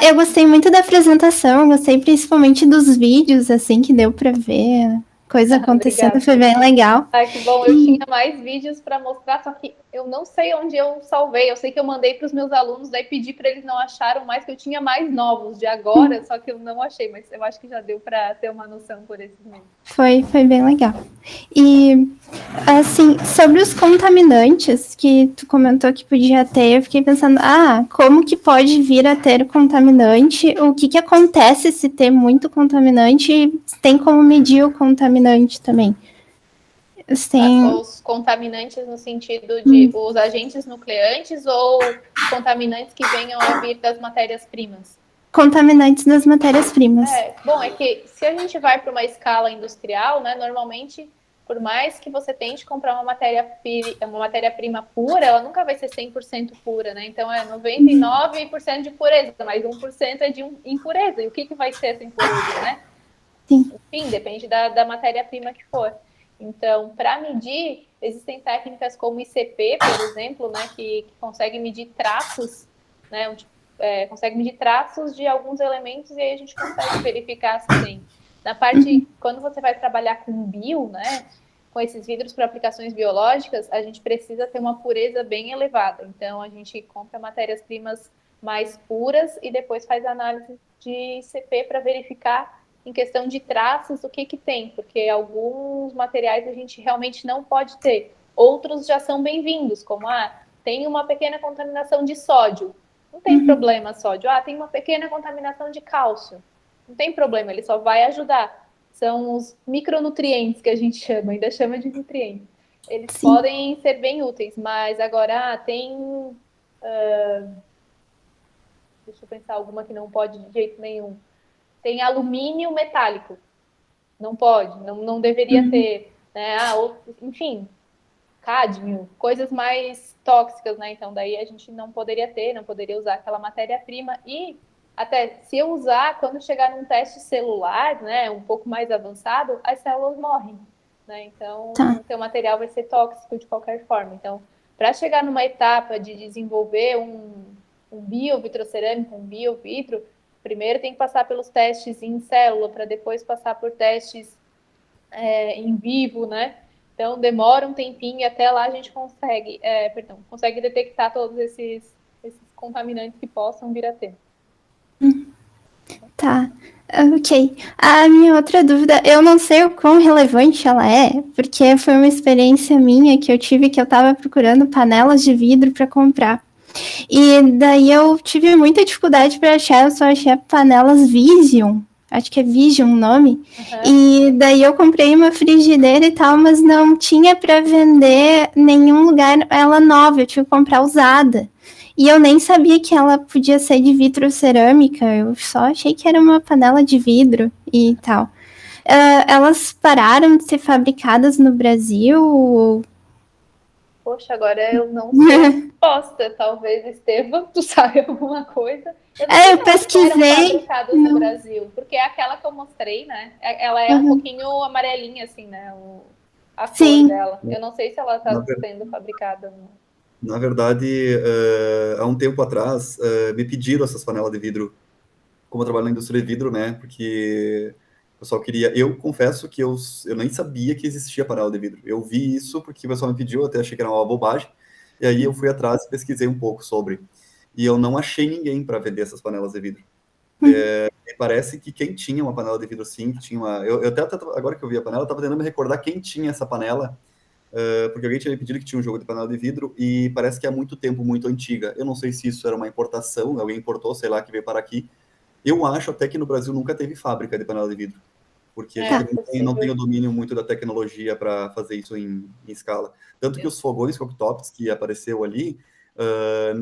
Eu gostei muito da apresentação, gostei principalmente dos vídeos, assim, que deu para ver coisa acontecendo, Obrigada. foi bem legal. Que bom, eu tinha mais vídeos para mostrar, só que eu não sei onde eu salvei. Eu sei que eu mandei para os meus alunos, daí pedi para eles não acharam mais, que eu tinha mais novos de agora, só que eu não achei, mas eu acho que já deu para ter uma noção por esses mesmo. Foi bem legal. E, assim, sobre os contaminantes que tu comentou que podia ter, eu fiquei pensando, como que pode vir a ter contaminante? O que acontece se ter muito contaminante? Tem como medir o contaminante também? Os contaminantes no sentido de os agentes nucleantes ou contaminantes que venham a vir das matérias-primas? Contaminantes das matérias-primas. Bom, é que se a gente vai para uma escala industrial, né, normalmente, por mais que você tente comprar uma matéria-prima pura, ela nunca vai ser 100% pura, né? Então, é 99% de pureza, mas 1% é de impureza. E o que vai ser essa impureza, né? Sim. Enfim, depende da matéria-prima que for. Então, para medir, existem técnicas como ICP, por exemplo, né, que consegue medir traços, né, consegue medir traços de alguns elementos e aí a gente consegue verificar se tem. Na parte, quando você vai trabalhar com bio, né, com esses vidros para aplicações biológicas, a gente precisa ter uma pureza bem elevada. Então, a gente compra matérias-primas mais puras e depois faz análise de ICP para verificar em questão de traços, o que tem, porque alguns materiais a gente realmente não pode ter. Outros já são bem-vindos, como, tem uma pequena contaminação de sódio. Não tem problema sódio. Tem uma pequena contaminação de cálcio. Não tem problema, ele só vai ajudar. São os micronutrientes que a gente chama, ainda chama de nutrientes. Eles podem ser bem úteis, mas agora tem... deixa eu pensar alguma que não pode de jeito nenhum. Tem alumínio metálico. Não pode, não deveria ter. Né? Enfim, cádmio, coisas mais tóxicas, né? Então, daí a gente não poderia usar aquela matéria-prima. E até se eu usar, quando chegar num teste celular, né, um pouco mais avançado, as células morrem. Né? Então, o teu material vai ser tóxico de qualquer forma. Então, para chegar numa etapa de desenvolver um biovitrocerâmico, um biovidro, primeiro tem que passar pelos testes em célula, para depois passar por testes em vivo, né? Então, demora um tempinho e até lá a gente consegue detectar todos esses contaminantes que possam vir a ter. Tá, ok. A minha outra dúvida, eu não sei o quão relevante ela é, porque foi uma experiência minha que eu tive, que eu estava procurando panelas de vidro para comprar. E daí eu tive muita dificuldade para achar, eu só achei panelas Vision, acho que é Vision o nome. E daí eu comprei uma frigideira e tal, mas não tinha para vender em nenhum lugar ela nova, eu tive que comprar usada. E eu nem sabia que ela podia ser de vitrocerâmica, eu só achei que era uma panela de vidro e tal. Elas pararam de ser fabricadas no Brasil? Poxa, agora eu não sei a resposta. Talvez, Estevam, tu saiba alguma coisa. Eu pesquisei. Fabricadas no Brasil, porque é aquela que eu mostrei, né? Ela é um pouquinho amarelinha, assim, né? a cor Sim. dela. Eu não sei se ela está sendo fabricada. Na verdade, há um tempo atrás, me pediram essas panelas de vidro, como eu trabalho na indústria de vidro, né? Porque o pessoal queria. Eu confesso que eu nem sabia que existia panela de vidro. Eu vi isso porque o pessoal me pediu, eu até achei que era uma bobagem. E aí eu fui atrás e pesquisei um pouco sobre. E eu não achei ninguém para vender essas panelas de vidro. Me parece que quem tinha uma panela de vidro assim, que tinha uma. Eu até agora que eu vi a panela, eu estava tentando me recordar quem tinha essa panela. Porque alguém tinha me pedido que tinha um jogo de panela de vidro e parece que há muito tempo, muito antiga. Eu não sei se isso era uma importação, alguém importou, sei lá, que veio para aqui. Eu acho até que no Brasil nunca teve fábrica de panela de vidro, porque a gente não tem o domínio muito da tecnologia para fazer isso em escala. Tanto que os fogões cooktops que apareceu ali,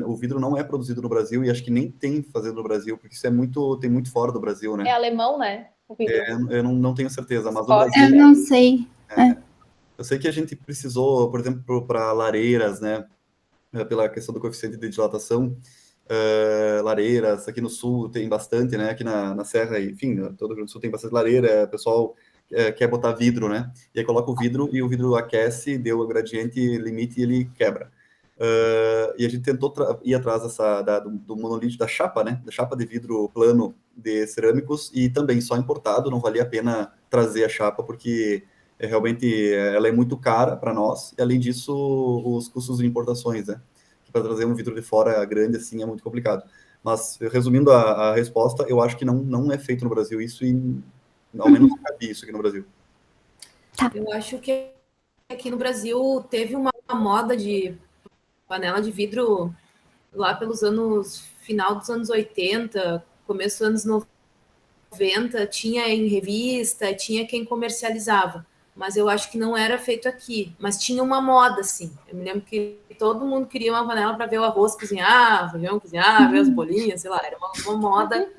o vidro não é produzido no Brasil e acho que nem tem fazendo no Brasil, porque isso tem muito fora do Brasil, né? É alemão, né? O vidro. Eu não tenho certeza, mas no Brasil... Eu não sei. Eu sei que a gente precisou, por exemplo, para lareiras, né, pela questão do coeficiente de dilatação, lareiras, aqui no sul tem bastante, né, aqui na Serra, enfim, todo o Rio Grande do Sul tem bastante lareira, o pessoal quer botar vidro, né, e aí coloca o vidro e o vidro aquece, deu o gradiente limite e ele quebra. E a gente tentou ir atrás do monolito da chapa, né, da chapa de vidro plano de cerâmicos, e também só importado, não valia a pena trazer a chapa, porque realmente ela é muito cara para nós, e além disso, os custos de importações, né? Para trazer um vidro de fora grande assim é muito complicado. Mas, resumindo a resposta, eu acho que não é feito no Brasil isso, e ao menos nunca vi isso aqui no Brasil. Eu acho que aqui no Brasil teve uma moda de panela de vidro lá pelos final dos anos 80, começo dos anos 90, tinha em revista, tinha quem comercializava, mas eu acho que não era feito aqui, mas tinha uma moda, assim. Eu me lembro que todo mundo queria uma panela para ver o arroz cozinhar, o feijão cozinhar, ver as bolinhas, sei lá, era uma moda,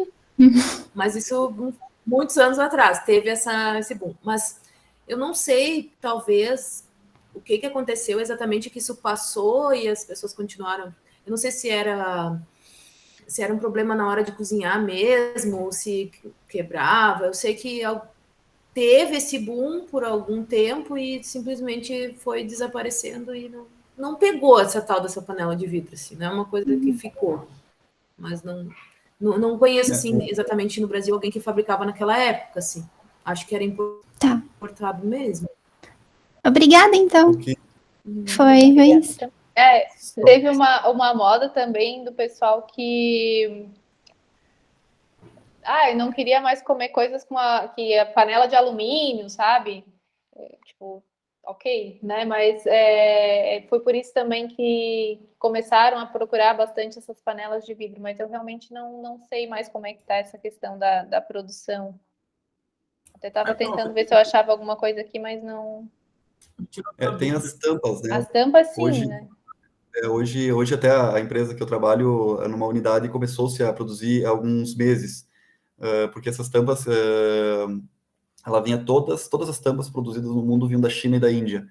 mas isso muitos anos atrás, teve esse boom. Mas eu não sei, talvez, o que aconteceu exatamente, que isso passou e as pessoas continuaram. Eu não sei se era um problema na hora de cozinhar mesmo, ou se quebrava. Eu sei que teve esse boom por algum tempo e simplesmente foi desaparecendo e não pegou essa tal dessa panela de vidro, assim, não é uma coisa que ficou. Mas não conheço, assim, exatamente no Brasil alguém que fabricava naquela época, assim. Acho que era importado mesmo. Obrigada, então. Okay. Foi isso. Teve uma moda também do pessoal que eu não queria mais comer coisas que a panela de alumínio, sabe? Tipo, ok, né? Mas foi por isso também que começaram a procurar bastante essas panelas de vidro, mas eu realmente não sei mais como é que tá essa questão da produção. Até estava tentando ver se eu achava alguma coisa aqui, mas não... Tem as tampas, né? As tampas, sim, hoje, né? Hoje até a empresa que eu trabalho, numa unidade, começou-se a produzir há alguns meses, porque essas tampas, ela vinha todas as tampas produzidas no mundo vinham da China e da Índia.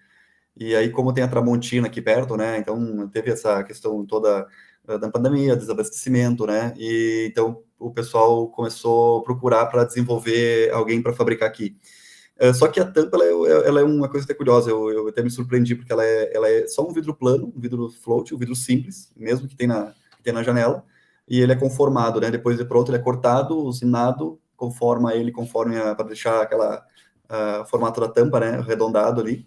E aí, como tem a Tramontina aqui perto, né, então teve essa questão toda da pandemia, desabastecimento, né, e então o pessoal começou a procurar para desenvolver alguém para fabricar aqui. Só que a tampa, ela é uma coisa até curiosa, eu até me surpreendi, porque ela é só um vidro plano, um vidro float, um vidro simples, mesmo que tem na janela, e ele é conformado, né, depois de pronto ele é cortado, usinado, conforma ele para deixar aquela formato da tampa, né, arredondado ali,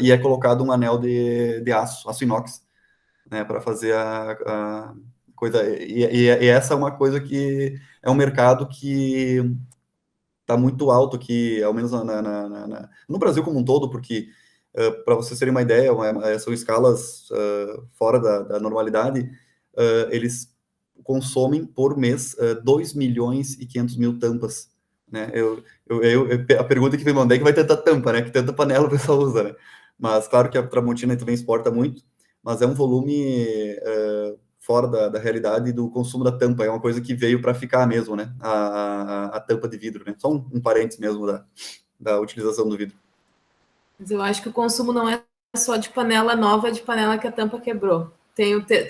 e é colocado um anel de aço inox, né, para fazer a coisa, e essa é uma coisa que é um mercado que está muito alto aqui, ao menos no Brasil como um todo, porque, para vocês terem uma ideia, são escalas fora da normalidade, eles consomem por mês 2 milhões e 500 mil tampas, né? A pergunta que me mandei é que vai ter tanta tampa, né? Que tanta panela o pessoal usa, né? Mas claro que a Tramontina também exporta muito, mas é um volume fora da realidade do consumo da tampa, é uma coisa que veio para ficar mesmo, né? A tampa de vidro, né? Só um parênteses mesmo da utilização do vidro. Mas eu acho que o consumo não é só de panela nova, é de panela que a tampa quebrou.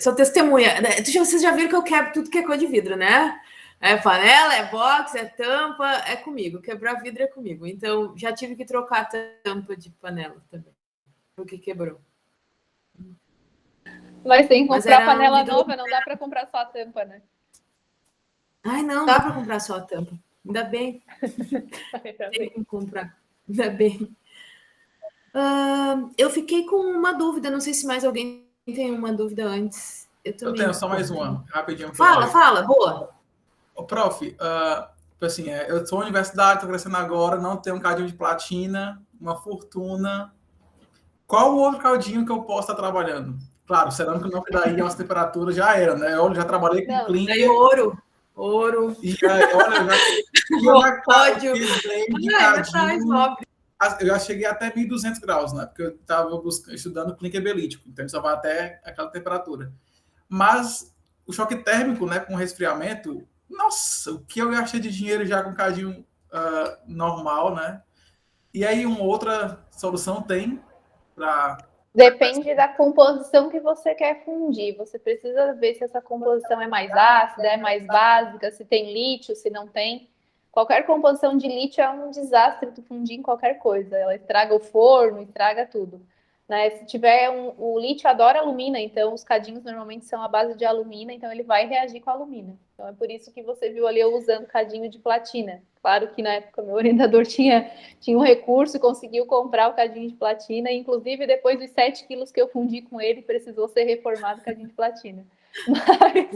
Sou testemunha. Vocês já viram que eu quebro tudo que é coisa de vidro, né? É panela, é box, é tampa, é comigo. Quebrar vidro é comigo. Então, já tive que trocar a tampa de panela também, porque quebrou. Mas tem que Mas comprar era um panela vidro- nova, não dá para comprar só a tampa, né? Ai, não dá para comprar só a tampa. Ainda bem. Tem que comprar. Ainda bem. Eu fiquei com uma dúvida. Não sei se mais alguém tem uma dúvida antes. Eu tenho só mais uma, rapidinho. Fala, boa. Ô, prof, assim, eu sou universidade, estou crescendo agora, não tenho um cadinho de platina, uma fortuna. Qual o outro caldinho que eu posso estar trabalhando? Claro, cerâmica não, que daí umas temperaturas já era, né? Eu já trabalhei com clinker. Daí ouro. E aí, olha, eu já cheguei até 1.200 graus, né? Porque eu estava estudando clinker belítico, então só vai até aquela temperatura. Mas o choque térmico, né, com resfriamento, nossa, o que eu gastei de dinheiro já com cadinho normal, né? E aí uma outra solução tem para... Depende da composição que você quer fundir. Você precisa ver se essa composição é mais ácida, é mais básica, se tem lítio, se não tem. Qualquer composição de lítio é um desastre tu fundir em qualquer coisa. Ela estraga o forno, estraga tudo. Né? Se tiver o lítio adora alumina, então os cadinhos normalmente são à base de alumina, então ele vai reagir com a alumina. Então é por isso que você viu ali eu usando cadinho de platina. Claro que na época meu orientador tinha um recurso e conseguiu comprar o cadinho de platina, e inclusive depois dos 7 quilos que eu fundi com ele, precisou ser reformado o cadinho de platina. Mas...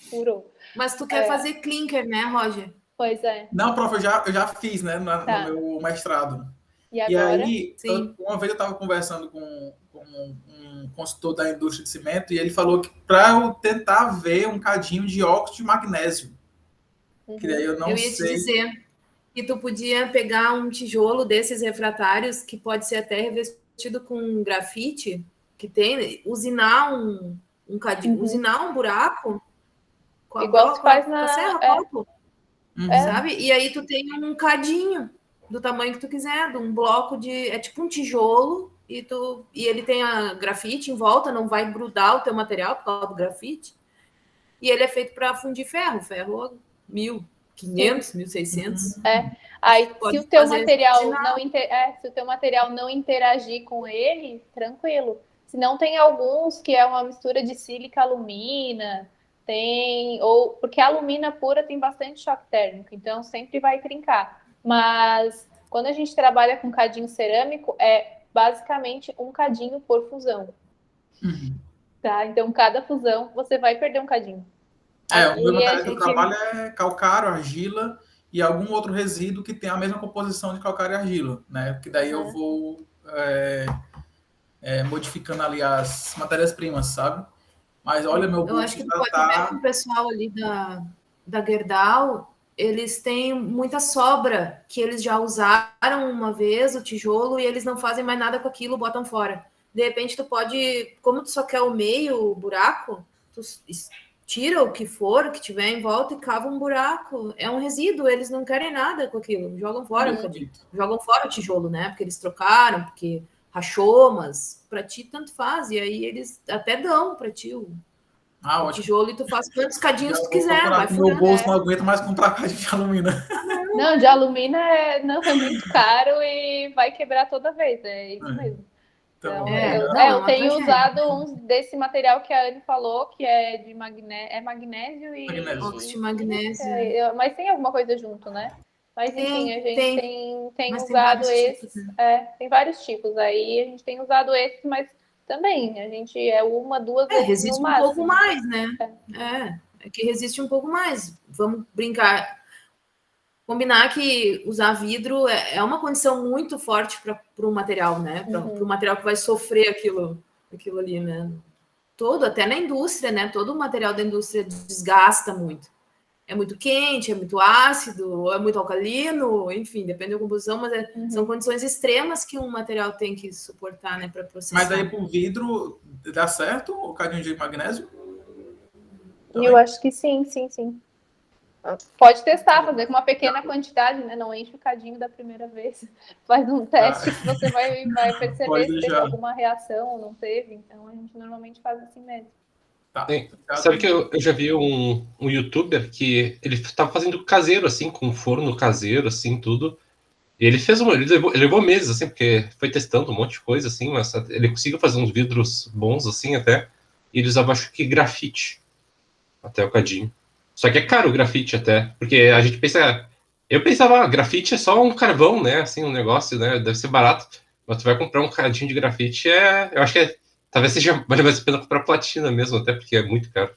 Furou. Mas tu quer fazer clinker, né, Roger? Pois é. Não, prof, eu já fiz, né, no meu mestrado. E agora? E aí, uma vez eu estava conversando com um consultor da indústria de cimento, e ele falou que para eu tentar ver um cadinho de óxido de magnésio. Que daí eu não sei. Eu ia te dizer que tu podia pegar um tijolo desses refratários, que pode ser até revestido com grafite, que tem, usinar um cadinho, usinar um buraco. Igual se faz na serra, sabe? E aí tu tem um cadinho do tamanho que tu quiser, de um bloco de... É tipo um tijolo, e ele tem a grafite em volta, não vai grudar o teu material por causa do grafite. E ele é feito para fundir ferro 1.500, 1.600. Aí, se o teu material não interagir com ele, tranquilo. Se não, tem alguns que é uma mistura de sílica alumina, porque a alumina pura tem bastante choque térmico, então sempre vai trincar. Mas quando a gente trabalha com cadinho cerâmico, é basicamente um cadinho por fusão. Tá? Então, cada fusão, você vai perder um cadinho. O meu material que eu trabalho é calcário, argila e algum outro resíduo que tem a mesma composição de calcário e argila, né? Porque daí eu vou modificando ali as matérias-primas, sabe? Mas olha, meu Eu acho que tu pode ver com o pessoal ali da Gerdau, eles têm muita sobra que eles já usaram uma vez o tijolo e eles não fazem mais nada com aquilo, botam fora. De repente tu pode, como tu só quer o meio, o buraco, tu tira o que for, o que tiver em volta e cava um buraco. É um resíduo, eles não querem nada com aquilo, jogam fora jogam fora o tijolo, né? Porque eles trocaram, porque rachou, mas para ti tanto faz. E aí eles até dão para ti o tijolo e tu faz quantos cadinhos tu quiser. Vai meu bolso não aguenta mais comprar cadinho de alumina. Não, de alumina é muito caro e vai quebrar toda vez. É isso mesmo. Então, eu tenho usado uns desse material que a Anne falou, que é de magnésio e... Óxido de magnésio. Mas tem alguma coisa junto, né? Mas enfim, a gente tem usado esses. Tem vários tipos. Aí a gente tem usado esses, mas também a gente uma, duas vezes resiste no máximo. Um pouco mais, né? É que resiste um pouco mais. Vamos brincar. Combinar que usar vidro é uma condição muito forte para o material, né? Para o material que vai sofrer aquilo ali, né? Até na indústria, né? Todo o material da indústria desgasta muito. É muito quente, é muito ácido, é muito alcalino, enfim, depende da composição, mas são condições extremas que um material tem que suportar, né, para processar. Mas aí, para o vidro, dá certo o cadinho de magnésio? Eu acho que sim. Pode testar, fazer com uma pequena quantidade, né? Não enche o cadinho da primeira vez. Faz um teste que você vai perceber se teve alguma reação ou não teve. Então, a gente normalmente faz assim mesmo. Tá. Sabe que eu já vi um youtuber que ele estava fazendo caseiro, assim, com um forno caseiro, assim, tudo. E ele levou meses, assim, porque foi testando um monte de coisa, assim, mas ele conseguiu fazer uns vidros bons, assim, até. E ele usava, acho que, grafite, até o cadinho. Só que é caro o grafite até, porque a gente pensa... Eu pensava, grafite é só um carvão, né, assim, um negócio, né, deve ser barato. Mas tu vai comprar um cadinho de grafite, eu acho que talvez seja mais a pena comprar platina mesmo, até porque é muito caro.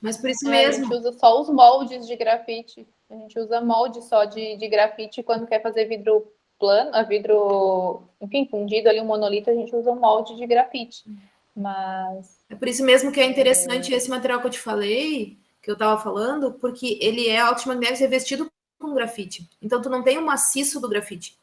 Mas por isso A mesmo, gente usa só os moldes de grafite. A gente usa molde só de grafite quando quer fazer vidro plano, vidro, enfim, fundido ali, um monolito, a gente usa um molde de grafite. Mas é por isso mesmo que é interessante esse material que eu te falei, que eu estava falando, porque ele é óxido magnésio revestido com grafite. Então, tu não tem o maciço do grafite.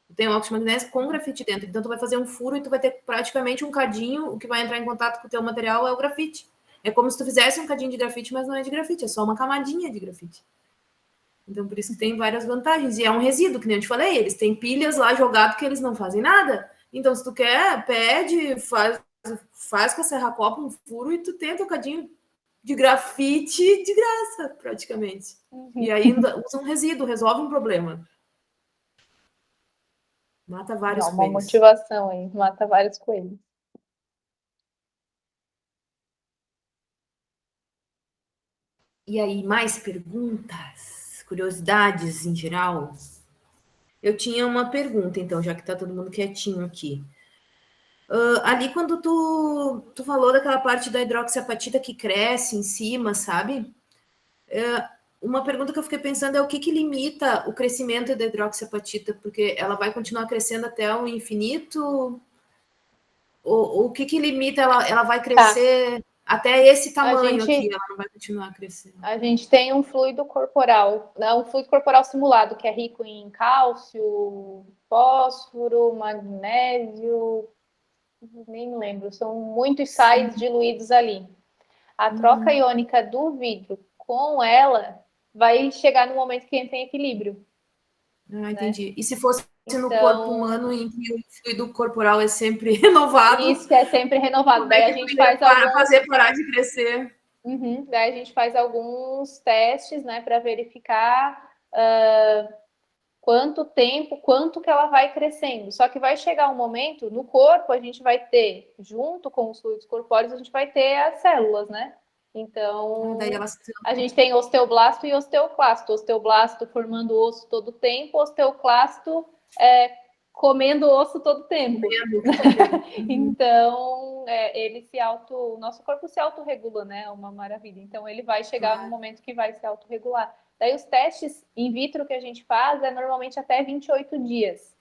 Tu tem o óxido magnésio com grafite dentro. Então, tu vai fazer um furo e tu vai ter praticamente um cadinho. O que vai entrar em contato com o teu material é o grafite. É como se tu fizesse um cadinho de grafite, mas não é de grafite, é só uma camadinha de grafite. Então, por isso que tem várias vantagens. E é um resíduo, que nem eu te falei, eles têm pilhas lá jogado que eles não fazem nada. Então, se tu quer, pede, faz com a serra-copa um furo e tu tem um tocadinho de grafite de graça, praticamente. E aí usa um resíduo, resolve um problema. Mata vários uma coelhos. motivação aí, mata vários coelhos. E aí, mais perguntas? Curiosidades em geral? Eu tinha uma pergunta, então, já que tá todo mundo quietinho aqui. Ali, quando tu falou daquela parte da hidroxiapatita que cresce em cima, sabe? Uma pergunta que eu fiquei pensando é o que limita o crescimento da hidroxiapatita, porque ela vai continuar crescendo até o infinito? Ou o que limita ela vai crescer até esse tamanho aqui? Ela não vai continuar crescendo? A gente tem um fluido corporal, um fluido corporal simulado, que é rico em cálcio, fósforo, magnésio, nem me lembro, são muitos sais diluídos ali. A troca iônica do vidro com ela vai chegar no momento que entra em equilíbrio. Ah, entendi. Né? E se fosse no corpo humano, em que o fluido corporal é sempre renovado? Isso, é sempre renovado. Daí a gente faz fazer parar de crescer. Daí a gente faz alguns testes, né, para verificar quanto tempo, quanto que ela vai crescendo. Só que vai chegar um momento, no corpo, a gente vai ter, junto com os fluidos corpóreos, a gente vai ter as células, né? Então, a gente tem osteoblasto e osteoclasto. Osteoblasto formando osso todo o tempo, osteoclasto comendo osso todo o tempo. Então, o nosso corpo se autorregula, né? É uma maravilha. Então, ele vai chegar no momento que vai se autorregular. Daí, os testes in vitro que a gente faz é normalmente até 28 dias.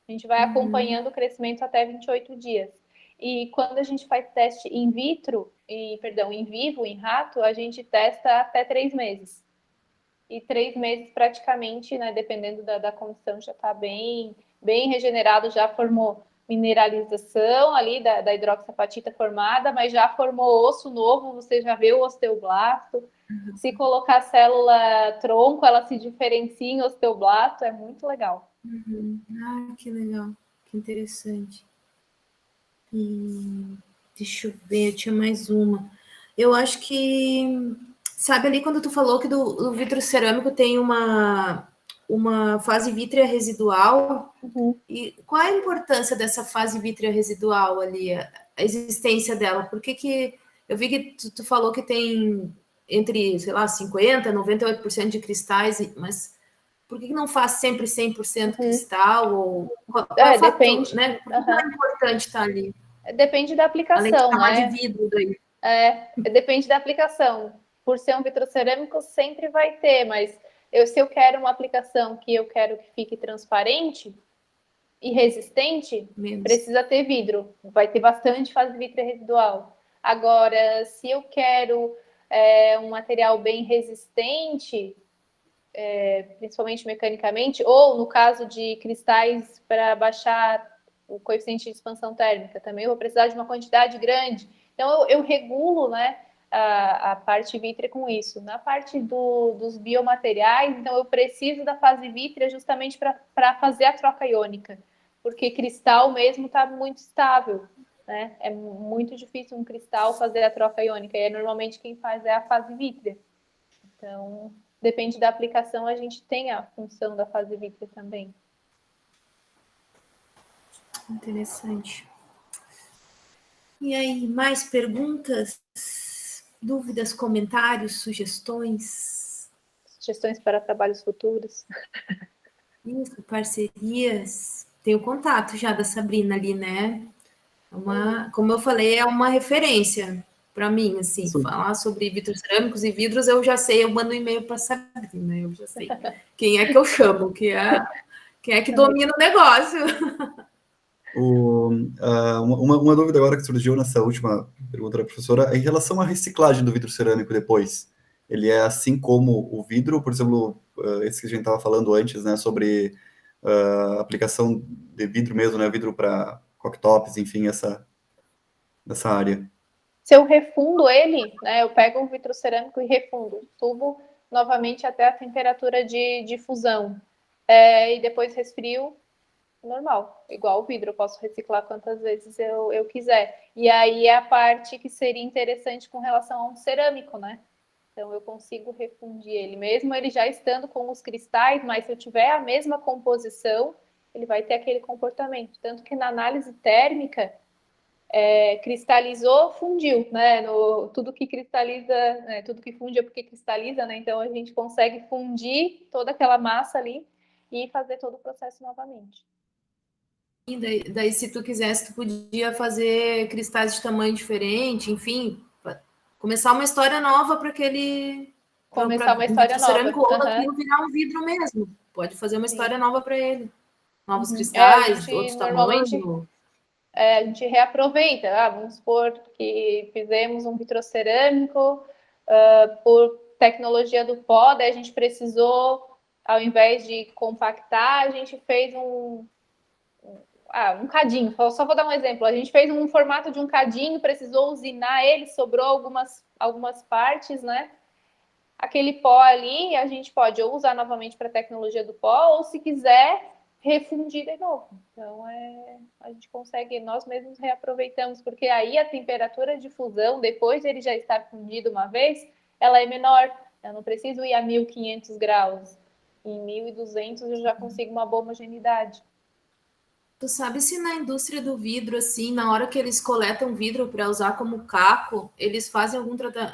A gente vai acompanhando o crescimento até 28 dias. E quando a gente faz teste in vitro, em vivo, em rato, a gente testa até 3 meses. E 3 meses praticamente, né, dependendo da condição, já está bem regenerado, já formou mineralização ali da hidroxiapatita formada, mas já formou osso novo, você já vê o osteoblasto. Se colocar a célula tronco, ela se diferencia em osteoblasto, é muito legal. Ah, que legal, que interessante. Deixa eu ver, eu tinha mais uma. Eu acho que, sabe ali quando tu falou que do vidro cerâmico tem uma fase vítrea residual, e qual é a importância dessa fase vítrea residual ali, a existência dela? Por que eu vi que tu falou que tem entre, sei lá, 50%, 98% de cristais, mas por que não faz sempre 100% cristal? Ou qual é o fator, depende, né? Por que é importante estar ali? Depende da aplicação, né? De vidro daí. Depende da aplicação. Por ser um vitrocerâmico, sempre vai ter, mas se eu quero uma aplicação que eu quero que fique transparente e resistente, precisa ter vidro. Vai ter bastante fase vítrea residual. Agora, se eu quero um material bem resistente, principalmente mecanicamente, ou no caso de cristais para baixar o coeficiente de expansão térmica, também eu vou precisar de uma quantidade grande. Então, eu regulo, né, a parte vítrea com isso. Na parte dos biomateriais, então, eu preciso da fase vítrea justamente para fazer a troca iônica, porque cristal mesmo está muito estável. né? É muito difícil um cristal fazer a troca iônica, e normalmente quem faz é a fase vítrea. Então, depende da aplicação, a gente tem a função da fase vítrea também. Interessante. E aí, mais perguntas, dúvidas, comentários, sugestões? Sugestões para trabalhos futuros? Isso, parcerias. Tem o contato já da Sabrina ali, né? Como eu falei, é uma referência para mim, assim, Sim. falar sobre vitrocerâmicos e vidros, eu já sei, eu mando um e-mail para a Sabrina, eu já sei quem é que eu chamo, quem é que domina o negócio. Uma dúvida agora que surgiu nessa última pergunta da professora é em relação à reciclagem do vidro cerâmico depois. Ele é assim como o vidro, por exemplo, esse que a gente estava falando antes, né, sobre aplicação de vidro mesmo, né, vidro para cocktops, enfim, essa área. Se eu refundo ele, né, eu pego um vitrocerâmico e refundo, subo novamente até a temperatura de fusão, e depois resfrio, normal, igual o vidro, eu posso reciclar quantas vezes eu quiser. E aí é a parte que seria interessante com relação a um cerâmico, né? Então eu consigo refundir ele, mesmo ele já estando com os cristais, mas se eu tiver a mesma composição, ele vai ter aquele comportamento. Tanto que na análise térmica, cristalizou, fundiu, né? Tudo que cristaliza, né? Tudo que funde é porque cristaliza, né? Então a gente consegue fundir toda aquela massa ali e fazer todo o processo novamente. E daí, se tu quisesse, tu podia fazer cristais de tamanho diferente, enfim, começar uma história nova para aquele... Começar uma história nova. Cerâmico, ou daquilo virar um vidro mesmo. Pode fazer uma história nova para ele. Novos cristais, outros tamanhos. A gente reaproveita. Vamos supor que fizemos um vitrocerâmico por tecnologia do pó, daí a gente precisou, ao invés de compactar, a gente fez um cadinho. Só vou dar um exemplo. A gente fez um formato de um cadinho, precisou usinar ele, sobrou algumas partes, né? Aquele pó ali, a gente pode ou usar novamente para a tecnologia do pó, ou se quiser, refundir de novo. Então, a gente consegue, nós mesmos reaproveitamos, porque aí a temperatura de fusão, depois de ele já estar fundido uma vez, ela é menor. Eu não preciso ir a 1500 graus. Em 1200 eu já consigo uma boa homogeneidade. Tu sabe se na indústria do vidro, assim, na hora que eles coletam vidro para usar como caco, eles fazem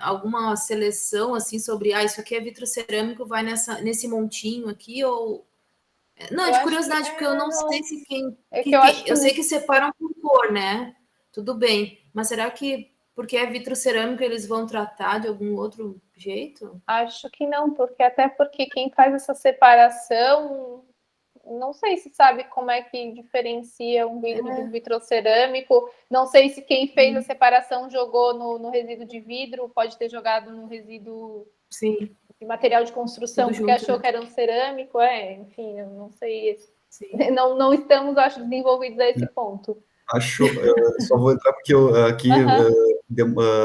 alguma seleção, assim, sobre, isso aqui é vitrocerâmico, vai nesse montinho aqui, ou... Não, de curiosidade, porque eu não sei se eu sei que separam por cor, né? Tudo bem. Mas será que, porque é vitrocerâmico, eles vão tratar de algum outro jeito? Acho que não, até porque quem faz essa separação... Não sei se sabe como é que diferencia um vidro de um vitrocerâmico. Não sei se quem fez a separação jogou no resíduo de vidro, pode ter jogado no resíduo de material de construção, tudo porque junto, achou, né, que era um cerâmico. Enfim, eu não sei. Não estamos, acho, desenvolvidos a esse ponto. Só vou entrar porque aqui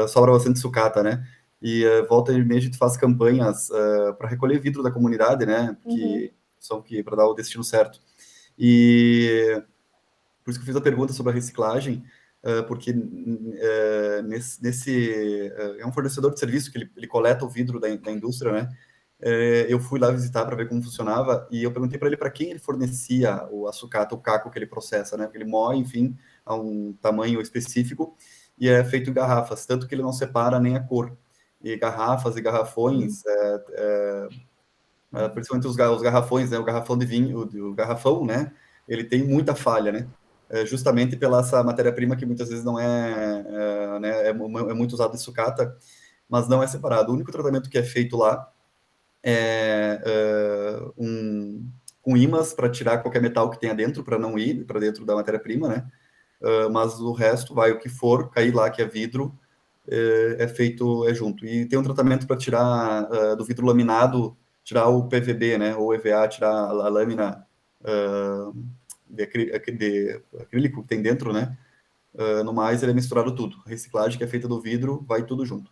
sobra bastante sucata, né? E volta e meia a gente faz campanhas para recolher vidro da comunidade, né? Que para dar o destino certo. E por isso que eu fiz a pergunta sobre a reciclagem, porque é um fornecedor de serviço que ele coleta o vidro da indústria, né? Eu fui lá visitar para ver como funcionava e eu perguntei para ele para quem ele fornecia a sucata, o caco que ele processa, né? Porque ele moe, enfim, a um tamanho específico e é feito em garrafas, tanto que ele não separa nem a cor. E garrafas e garrafões... principalmente os garrafões, né? O garrafão de vinho, o garrafão, né? Ele tem muita falha, né? Justamente pela essa matéria-prima que muitas vezes não né? É muito usado em sucata, mas não é separado. O único tratamento que é feito lá é com ímãs para tirar qualquer metal que tenha dentro, para não ir para dentro da matéria-prima, né? Mas o resto o que for cair lá, que é vidro, é feito junto. E tem um tratamento para tirar do vidro laminado, tirar o PVB, né, ou EVA, tirar a lâmina de acrílico que tem dentro, né, no mais ele é misturado tudo. A reciclagem que é feita do vidro, vai tudo junto.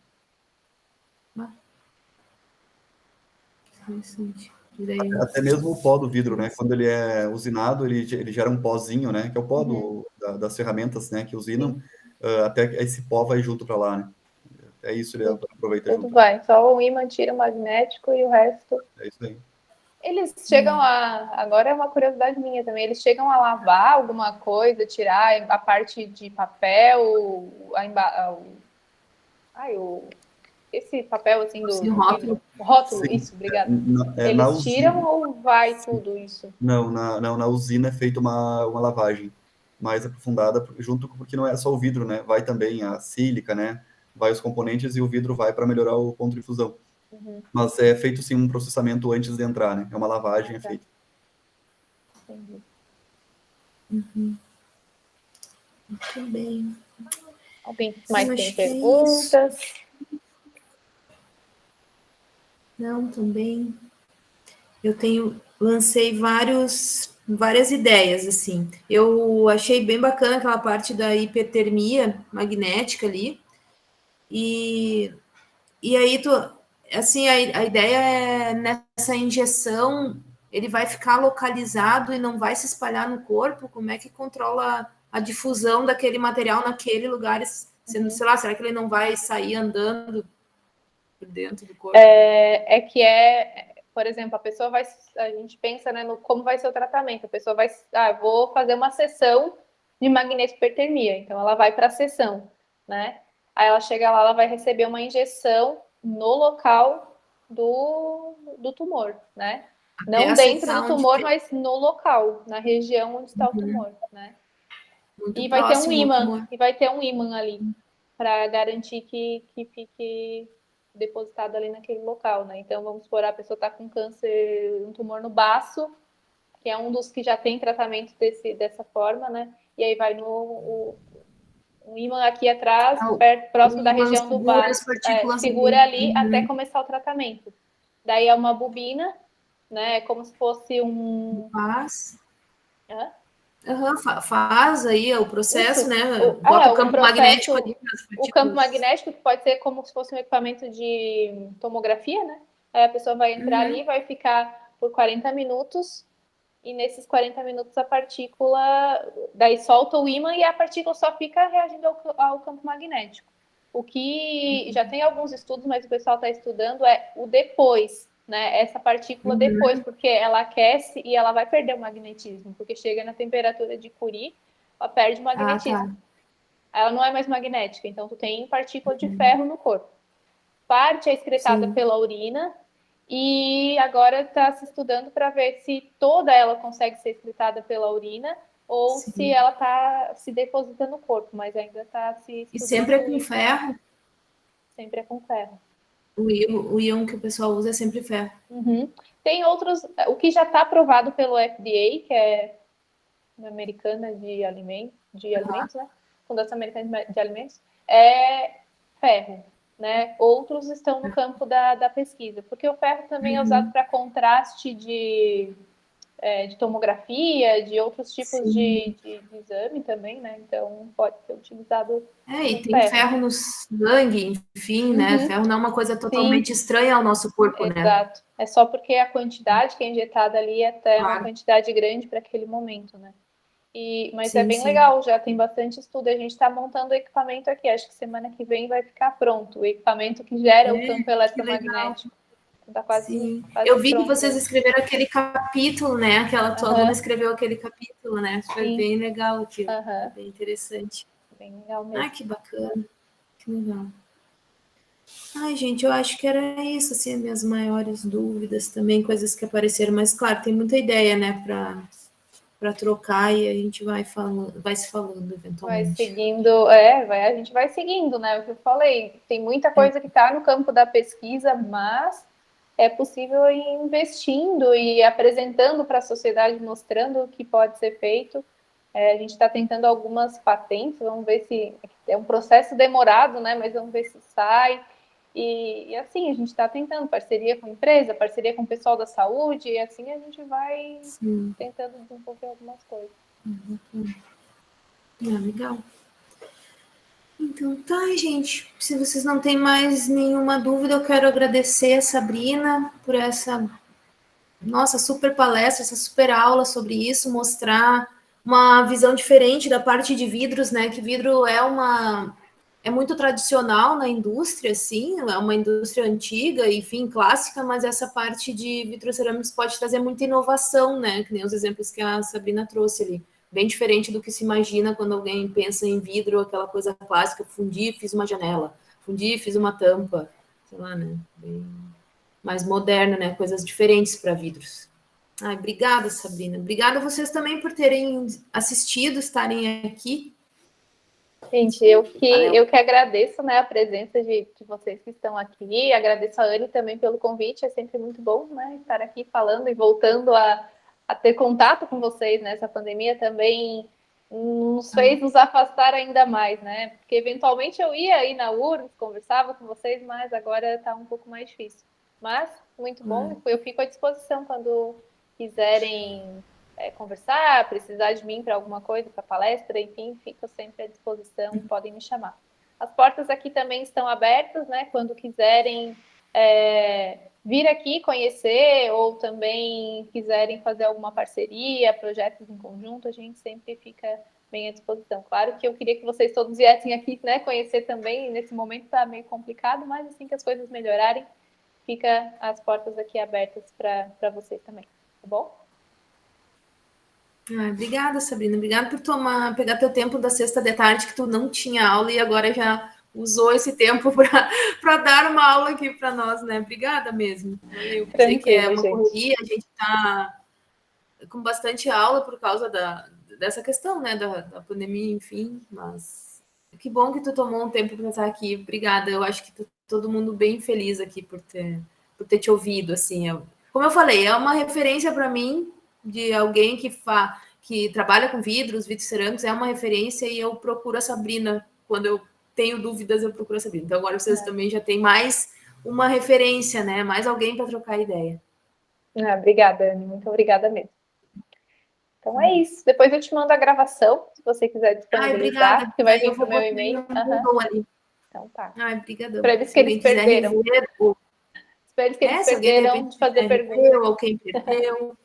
Até mesmo o pó do vidro, né, quando ele é usinado, ele gera um pozinho, né, que é o pó das ferramentas, né, que usinam. até esse pó vai junto para lá, né? É isso, ele aproveita Tudo junto. vai, só o ímã tira o magnético e o resto... É isso aí. Eles chegam agora é uma curiosidade minha também, eles chegam a lavar alguma coisa, tirar a parte de papel, esse papel assim do rótulo. Rótulo, Sim. isso, obrigada. Na Eles tiram usina, ou vai tudo isso? não, na usina é feita uma lavagem mais aprofundada, junto porque não é só o vidro, né? Vai também a sílica, né? Vai os componentes e o vidro vai para melhorar o ponto de fusão. Mas é feito sim um processamento antes de entrar, né? É uma lavagem, é feita. Entendi. Muito bem. Alguém mais Eu tem acho que é perguntas? Não, também. Eu lancei várias ideias, assim. Eu achei bem bacana aquela parte da hipertermia magnética ali. E aí, assim, a ideia é nessa injeção, ele vai ficar localizado e não vai se espalhar no corpo? Como é que controla a difusão daquele material naquele lugar? Sei lá, será que ele não vai sair andando por dentro do corpo? Por exemplo, a gente pensa, né, no como vai ser o tratamento. A pessoa vai, vou fazer uma sessão de magneto-hipertermia, então ela vai para a sessão, né? Aí ela chega lá, ela vai receber uma injeção no local do tumor, né? Não dentro do tumor, mas no local, na região onde está o tumor, né? E vai ter um ímã ali para garantir que fique depositado ali naquele local, né? Então, vamos supor, a pessoa está com câncer, um tumor no baço, que é um dos que já tem tratamento dessa forma, né? E aí vai um ímã aqui atrás, próximo da região do baço, segura ali até começar o tratamento. Daí é uma bobina, né? É como se fosse um... faz aí o processo, isso, né? Bota o campo magnético ali. O campo magnético, que pode ser como se fosse um equipamento de tomografia, né? Aí a pessoa vai entrar ali, vai ficar por 40 minutos, e nesses 40 minutos a partícula, daí solta o ímã e a partícula só fica reagindo ao campo magnético. O que já tem alguns estudos, mas o pessoal está estudando é o depois, né? Essa partícula depois, porque ela aquece e ela vai perder o magnetismo, porque chega na temperatura de Curie, ela perde o magnetismo. Ela não é mais magnética, então tu tem partícula de ferro no corpo. Parte é excretada pela urina e agora está se estudando para ver se toda ela consegue ser excretada pela urina ou se ela está se depositando no corpo, mas ainda está se estudando. E sempre é com ferro? Sempre é com ferro. O íon que o pessoal usa é sempre ferro. Tem outros, o que já está aprovado pelo FDA, que é a Americana de Alimentos, né? Fundação Americana de Alimentos, é ferro, né? Outros estão no campo da pesquisa, porque o ferro também é usado para contraste de tomografia, de outros tipos de exame também, né? Então pode ser utilizado. E tem ferro no sangue, enfim, né? Ferro não é uma coisa totalmente estranha ao nosso corpo, né? Exato. É só porque a quantidade que é injetada ali é até uma quantidade grande para aquele momento, né? Mas é bem legal, já tem bastante estudo. A gente está montando o equipamento aqui. Acho que semana que vem vai ficar pronto. O equipamento que gera o campo eletromagnético. Tá quase eu vi pronto. Que vocês escreveram aquele capítulo, né? Aquela tua aluna escreveu aquele capítulo, né? Foi bem legal aquilo. Bem interessante. Bem legal mesmo. Que bacana. Que legal. Gente, eu acho que era isso, assim, minhas maiores dúvidas também, coisas que apareceram. Mas, claro, tem muita ideia, né, para trocar e a gente vai se falando eventualmente. Vai seguindo, a gente vai seguindo, né? O que eu falei, tem muita coisa que está no campo da pesquisa, mas é possível ir investindo e apresentando para a sociedade, mostrando o que pode ser feito. A gente está tentando algumas patentes, vamos ver se é um processo demorado, né? Mas vamos ver se sai. E assim, a gente está tentando parceria com a empresa, parceria com o pessoal da saúde, e assim a gente vai tentando desenvolver algumas coisas. Legal. Então tá, gente. Se vocês não têm mais nenhuma dúvida, eu quero agradecer a Sabrina por essa super palestra, essa super aula sobre isso, mostrar uma visão diferente da parte de vidros, né? Que vidro é muito tradicional na indústria, sim, é uma indústria antiga, enfim, clássica, mas essa parte de vitrocerâmicos pode trazer muita inovação, né? Que nem os exemplos que a Sabrina trouxe ali. Bem diferente do que se imagina quando alguém pensa em vidro, aquela coisa clássica, fundi, fiz uma janela, fundi, fiz uma tampa, sei lá, né? Bem mais moderno, né? Coisas diferentes para vidros. Ai, obrigada, Sabrina. Obrigada a vocês também por terem assistido, estarem aqui. Gente, eu que agradeço, né, a presença de vocês que estão aqui. Agradeço a Anne também pelo convite. É sempre muito bom, né, estar aqui falando e voltando a ter contato com vocês. Nessa pandemia também nos fez nos afastar ainda mais, né? Porque eventualmente eu ia aí na URGS, conversava com vocês, mas agora está um pouco mais difícil. Mas muito bom. Eu fico à disposição quando quiserem conversar, precisar de mim para alguma coisa, para palestra, enfim, fico sempre à disposição, podem me chamar. As portas aqui também estão abertas, né? Quando quiserem vir aqui conhecer ou também quiserem fazer alguma parceria, projetos em conjunto, a gente sempre fica bem à disposição. Claro que eu queria que vocês todos viessem aqui, né, conhecer também. Nesse momento está meio complicado, mas assim que as coisas melhorarem, fica as portas aqui abertas para vocês também, tá bom? Obrigada, Sabrina. Obrigada por pegar teu tempo da sexta de tarde, que tu não tinha aula e agora já usou esse tempo para dar uma aula aqui para nós, né? Obrigada mesmo. Eu sei que é uma correria, a gente está com bastante aula por causa dessa questão, né? Da pandemia, enfim, mas que bom que tu tomou um tempo para estar aqui. Obrigada. Eu acho que todo mundo bem feliz aqui por ter te ouvido, assim. Como eu falei, é uma referência para mim de alguém que trabalha com vidros cerâmicos, é uma referência, e eu procuro a Sabrina. Quando eu tenho dúvidas, eu procuro a Sabrina. Então, agora vocês também já têm mais uma referência, né? Mais alguém para trocar ideia. Obrigada, Anne. Muito obrigada mesmo. Então é isso. Depois eu te mando a gravação, se você quiser disponibilizar. Obrigada. Que vai vir para o meu e-mail. Então tá. Obrigada. Para eles que eles perderam. Para eles que eles perderam de fazer perguntas. Ou quem perdeu.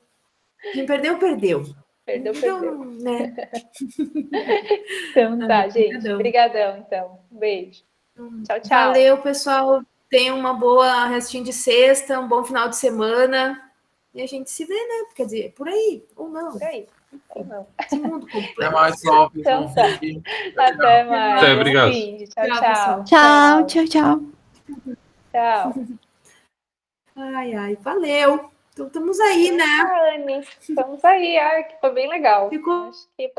Quem perdeu, perdeu. Perdeu. Né? Então tá, gente. Obrigadão, então. Um beijo. Tchau, tchau. Valeu, pessoal. Tenha uma boa restinho de sexta, um bom final de semana. E a gente se vê, né? Quer dizer, por aí, ou não. Por aí, ou não. Até mais, pessoal. Então, tá. Até mais. Até, obrigado. Tchau. Tchau. Tchau. Ai, valeu. Então, estamos aí, né? Anne, estamos aí. Que foi bem legal. Ficou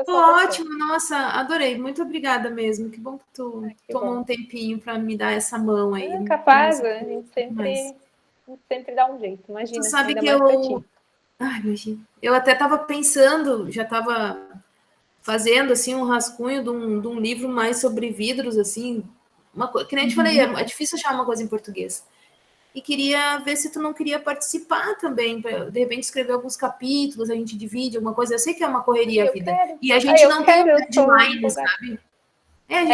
ótimo. Nossa, adorei. Muito obrigada mesmo. Que bom que tu tomou um tempinho para me dar essa mão aí. Capaz, a gente sempre dá um jeito. Imagina. Tu sabe que imagina. Eu até estava pensando, já estava fazendo assim um rascunho de um livro mais sobre vidros, assim. Que nem eu te falei, é difícil achar uma coisa em português. E queria ver se tu não queria participar também, de repente escrever alguns capítulos, a gente divide alguma coisa. Eu sei que é uma correria a vida. E a gente não tem um deadline, sabe?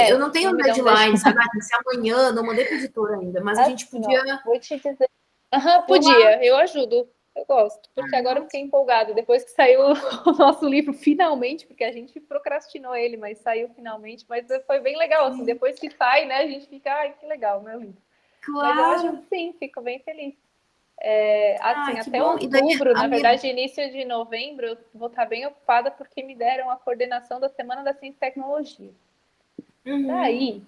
Eu não tenho um deadline, sabe? Se amanhã, não mandei para o editor ainda, mas a gente podia... Vou te dizer. Podia, eu ajudo. Eu gosto, porque agora eu fiquei empolgada. Depois que saiu o nosso livro, finalmente, porque a gente procrastinou ele, mas saiu finalmente. Mas foi bem legal, assim, depois que sai, né, a gente fica, que legal, meu livro. Claro. Mas eu acho que sim, fico bem feliz. Até outubro, na verdade, início de novembro, eu vou estar bem ocupada porque me deram a coordenação da Semana da Ciência e Tecnologia. Daí,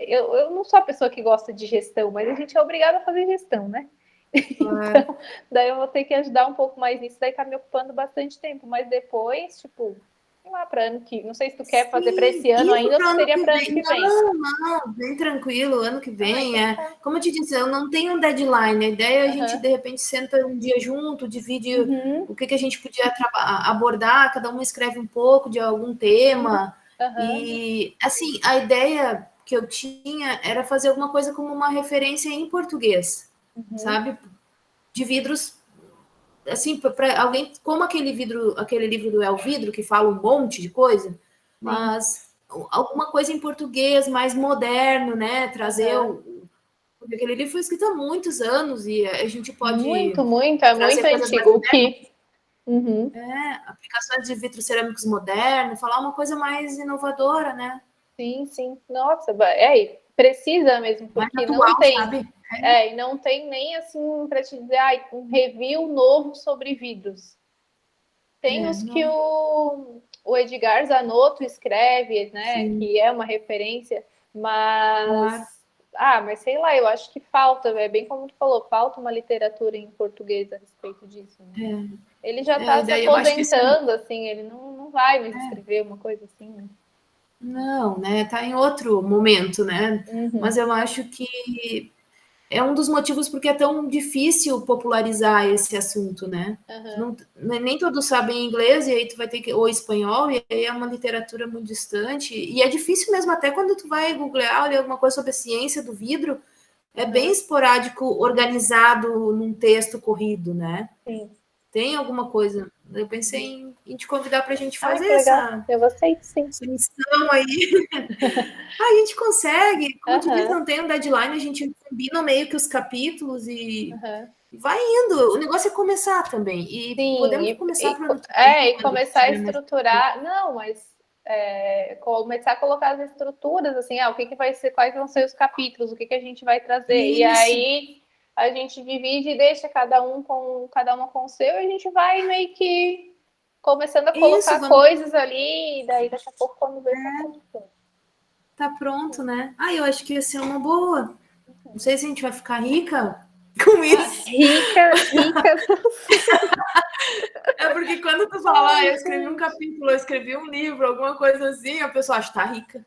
eu não sou a pessoa que gosta de gestão, mas a gente é obrigada a fazer gestão, né? Então, daí eu vou ter que ajudar um pouco mais nisso, daí tá me ocupando bastante tempo, mas depois, tipo, sei lá, para ano que... Não sei se tu quer fazer para esse ano ainda, ou seria para ano que vem. Não, bem tranquilo, ano que vem. Como eu te disse, eu não tenho um deadline, a ideia é a gente, de repente, senta um dia junto, divide o que a gente podia abordar, cada um escreve um pouco de algum tema, e, assim, a ideia que eu tinha era fazer alguma coisa como uma referência em português, sabe? De vidros, assim, para alguém, como aquele livro do El Vidro, que fala um monte de coisa, mas alguma coisa em português mais moderno, né? Trazer porque aquele livro foi escrito há muitos anos e a gente pode... Muito, é muito antigo. Uhum. Aplicações de vidros cerâmicos modernos, falar uma coisa mais inovadora, né? Sim, sim. Nossa, precisa mesmo, Mais porque atual, não tem. sabe? E não tem nem assim para te dizer, um review novo sobre vidros. Tem os que o Edgar Zanotto escreve, né? Sim. Que é uma referência, mas. Claro. Mas sei lá, eu acho que falta, é bem como tu falou, falta uma literatura em português a respeito disso. Né? Ele já está se aposentando, assim, ele não vai mais escrever uma coisa assim, né? Não, né? Tá em outro momento, né? Uhum. Mas eu acho que é um dos motivos porque é tão difícil popularizar esse assunto, né? Uhum. Nem todos sabem inglês, e aí tu vai ter que, ou espanhol, e aí é uma literatura muito distante. E é difícil mesmo, até quando tu vai googlar, olhar alguma coisa sobre a ciência do vidro, é bem esporádico, organizado num texto corrido, né? Sim. Tem alguma coisa. Eu pensei em te convidar para a gente fazer essa. Eu gostei, sim. Essa missão aí. A gente consegue. Como tu disse, não tem um deadline, a gente combina meio que os capítulos e vai indo. O negócio é começar também. E sim, podemos começar para ano que vem. E começar a estruturar. Não, mas começar a colocar as estruturas, assim, o que vai ser, quais vão ser os capítulos, o que a gente vai trazer. Isso. E aí a gente divide e deixa cada uma com o seu, e a gente vai meio que começando a colocar coisas ali, e daí daqui a pouco quando vê tá pronto, né? Eu acho que ia ser uma boa. Não sei se a gente vai ficar rica com isso. Rica. É porque quando tu fala, eu escrevi um capítulo, eu escrevi um livro, alguma coisa assim, a pessoa acha que tá rica.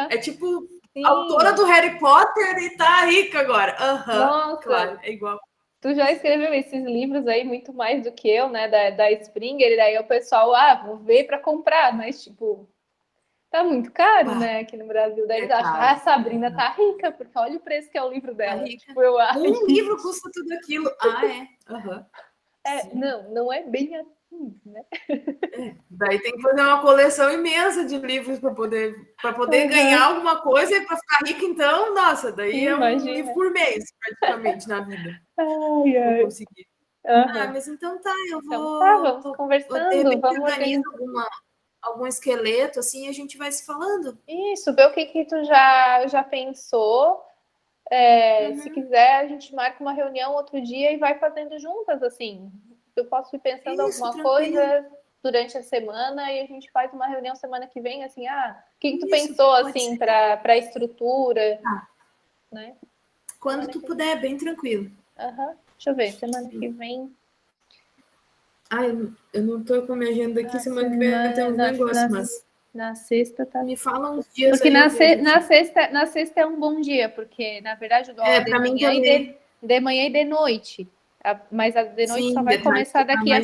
É tipo, autora do Harry Potter e tá rica agora. Nossa, claro, é igual. Tu já escreveu esses livros aí muito mais do que eu, né? Da Springer, e daí o pessoal, vou ver para comprar, mas tipo, tá muito caro, né? Aqui no Brasil. Daí eles acham, a Sabrina tá rica, porque olha o preço que é o livro dela. Tá tipo, eu acho. Um livro custa tudo aquilo. Não é bem assim, né? Daí tem que fazer uma coleção imensa de livros para poder ganhar alguma coisa e para ficar rica, então, nossa, daí um livro por mês, praticamente, na vida. Vou conseguir. Mas então tá, eu vou. Vamos conversando. De repente organiza algum esqueleto, assim, e a gente vai se falando. Isso, ver o que tu já pensou. Se quiser, a gente marca uma reunião outro dia e vai fazendo juntas, assim. Eu posso ir pensando alguma coisa durante a semana e a gente faz uma reunião semana que vem, assim, o que tu pensou, assim, para a estrutura, né? Quando tu puder, bem tranquilo. Deixa eu ver, semana que vem... eu não tô com a minha agenda aqui, semana que vem tem uns negócios, mas... Na sexta tá... Me fala uns dias porque aí. Na sexta é um bom dia, porque, na verdade, eu dou aula de manhã de manhã e de noite. Mas a de noite só vai começar daqui a...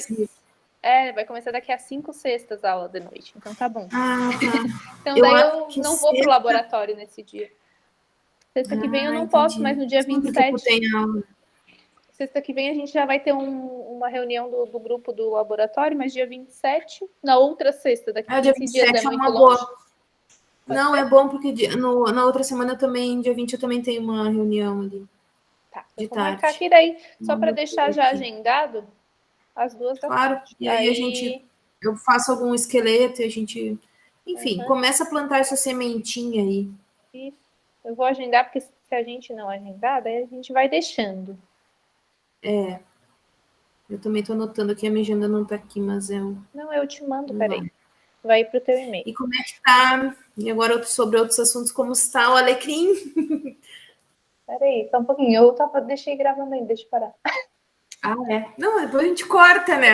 vai começar daqui a 5 sextas a aula de noite. Então tá bom. Então daí eu não vou pro laboratório nesse dia. Sexta que vem eu não posso, mas no dia 27... Sexta que vem a gente já vai ter uma reunião do grupo do laboratório, mas dia 27, na outra sexta, daqui a 15 dias é muito longe. Boa. Não, é bom porque na outra semana também, dia 20, eu também tenho uma reunião ali. Tá, eu vou marcar aqui daí, só para deixar já agendado as duas da tarde. E aí eu faço algum esqueleto e a gente, enfim, começa a plantar essa sementinha aí. Isso. Eu vou agendar, porque se a gente não agendar, daí a gente vai deixando. Eu também estou anotando aqui, a minha agenda não está aqui, mas eu... Não, eu te mando, peraí. Vai ir para o teu e-mail. E como é que tá? E agora sobre outros assuntos, como está o alecrim? Peraí, só um pouquinho. Eu deixei gravando ainda, deixa eu parar. Não, depois a gente corta, né?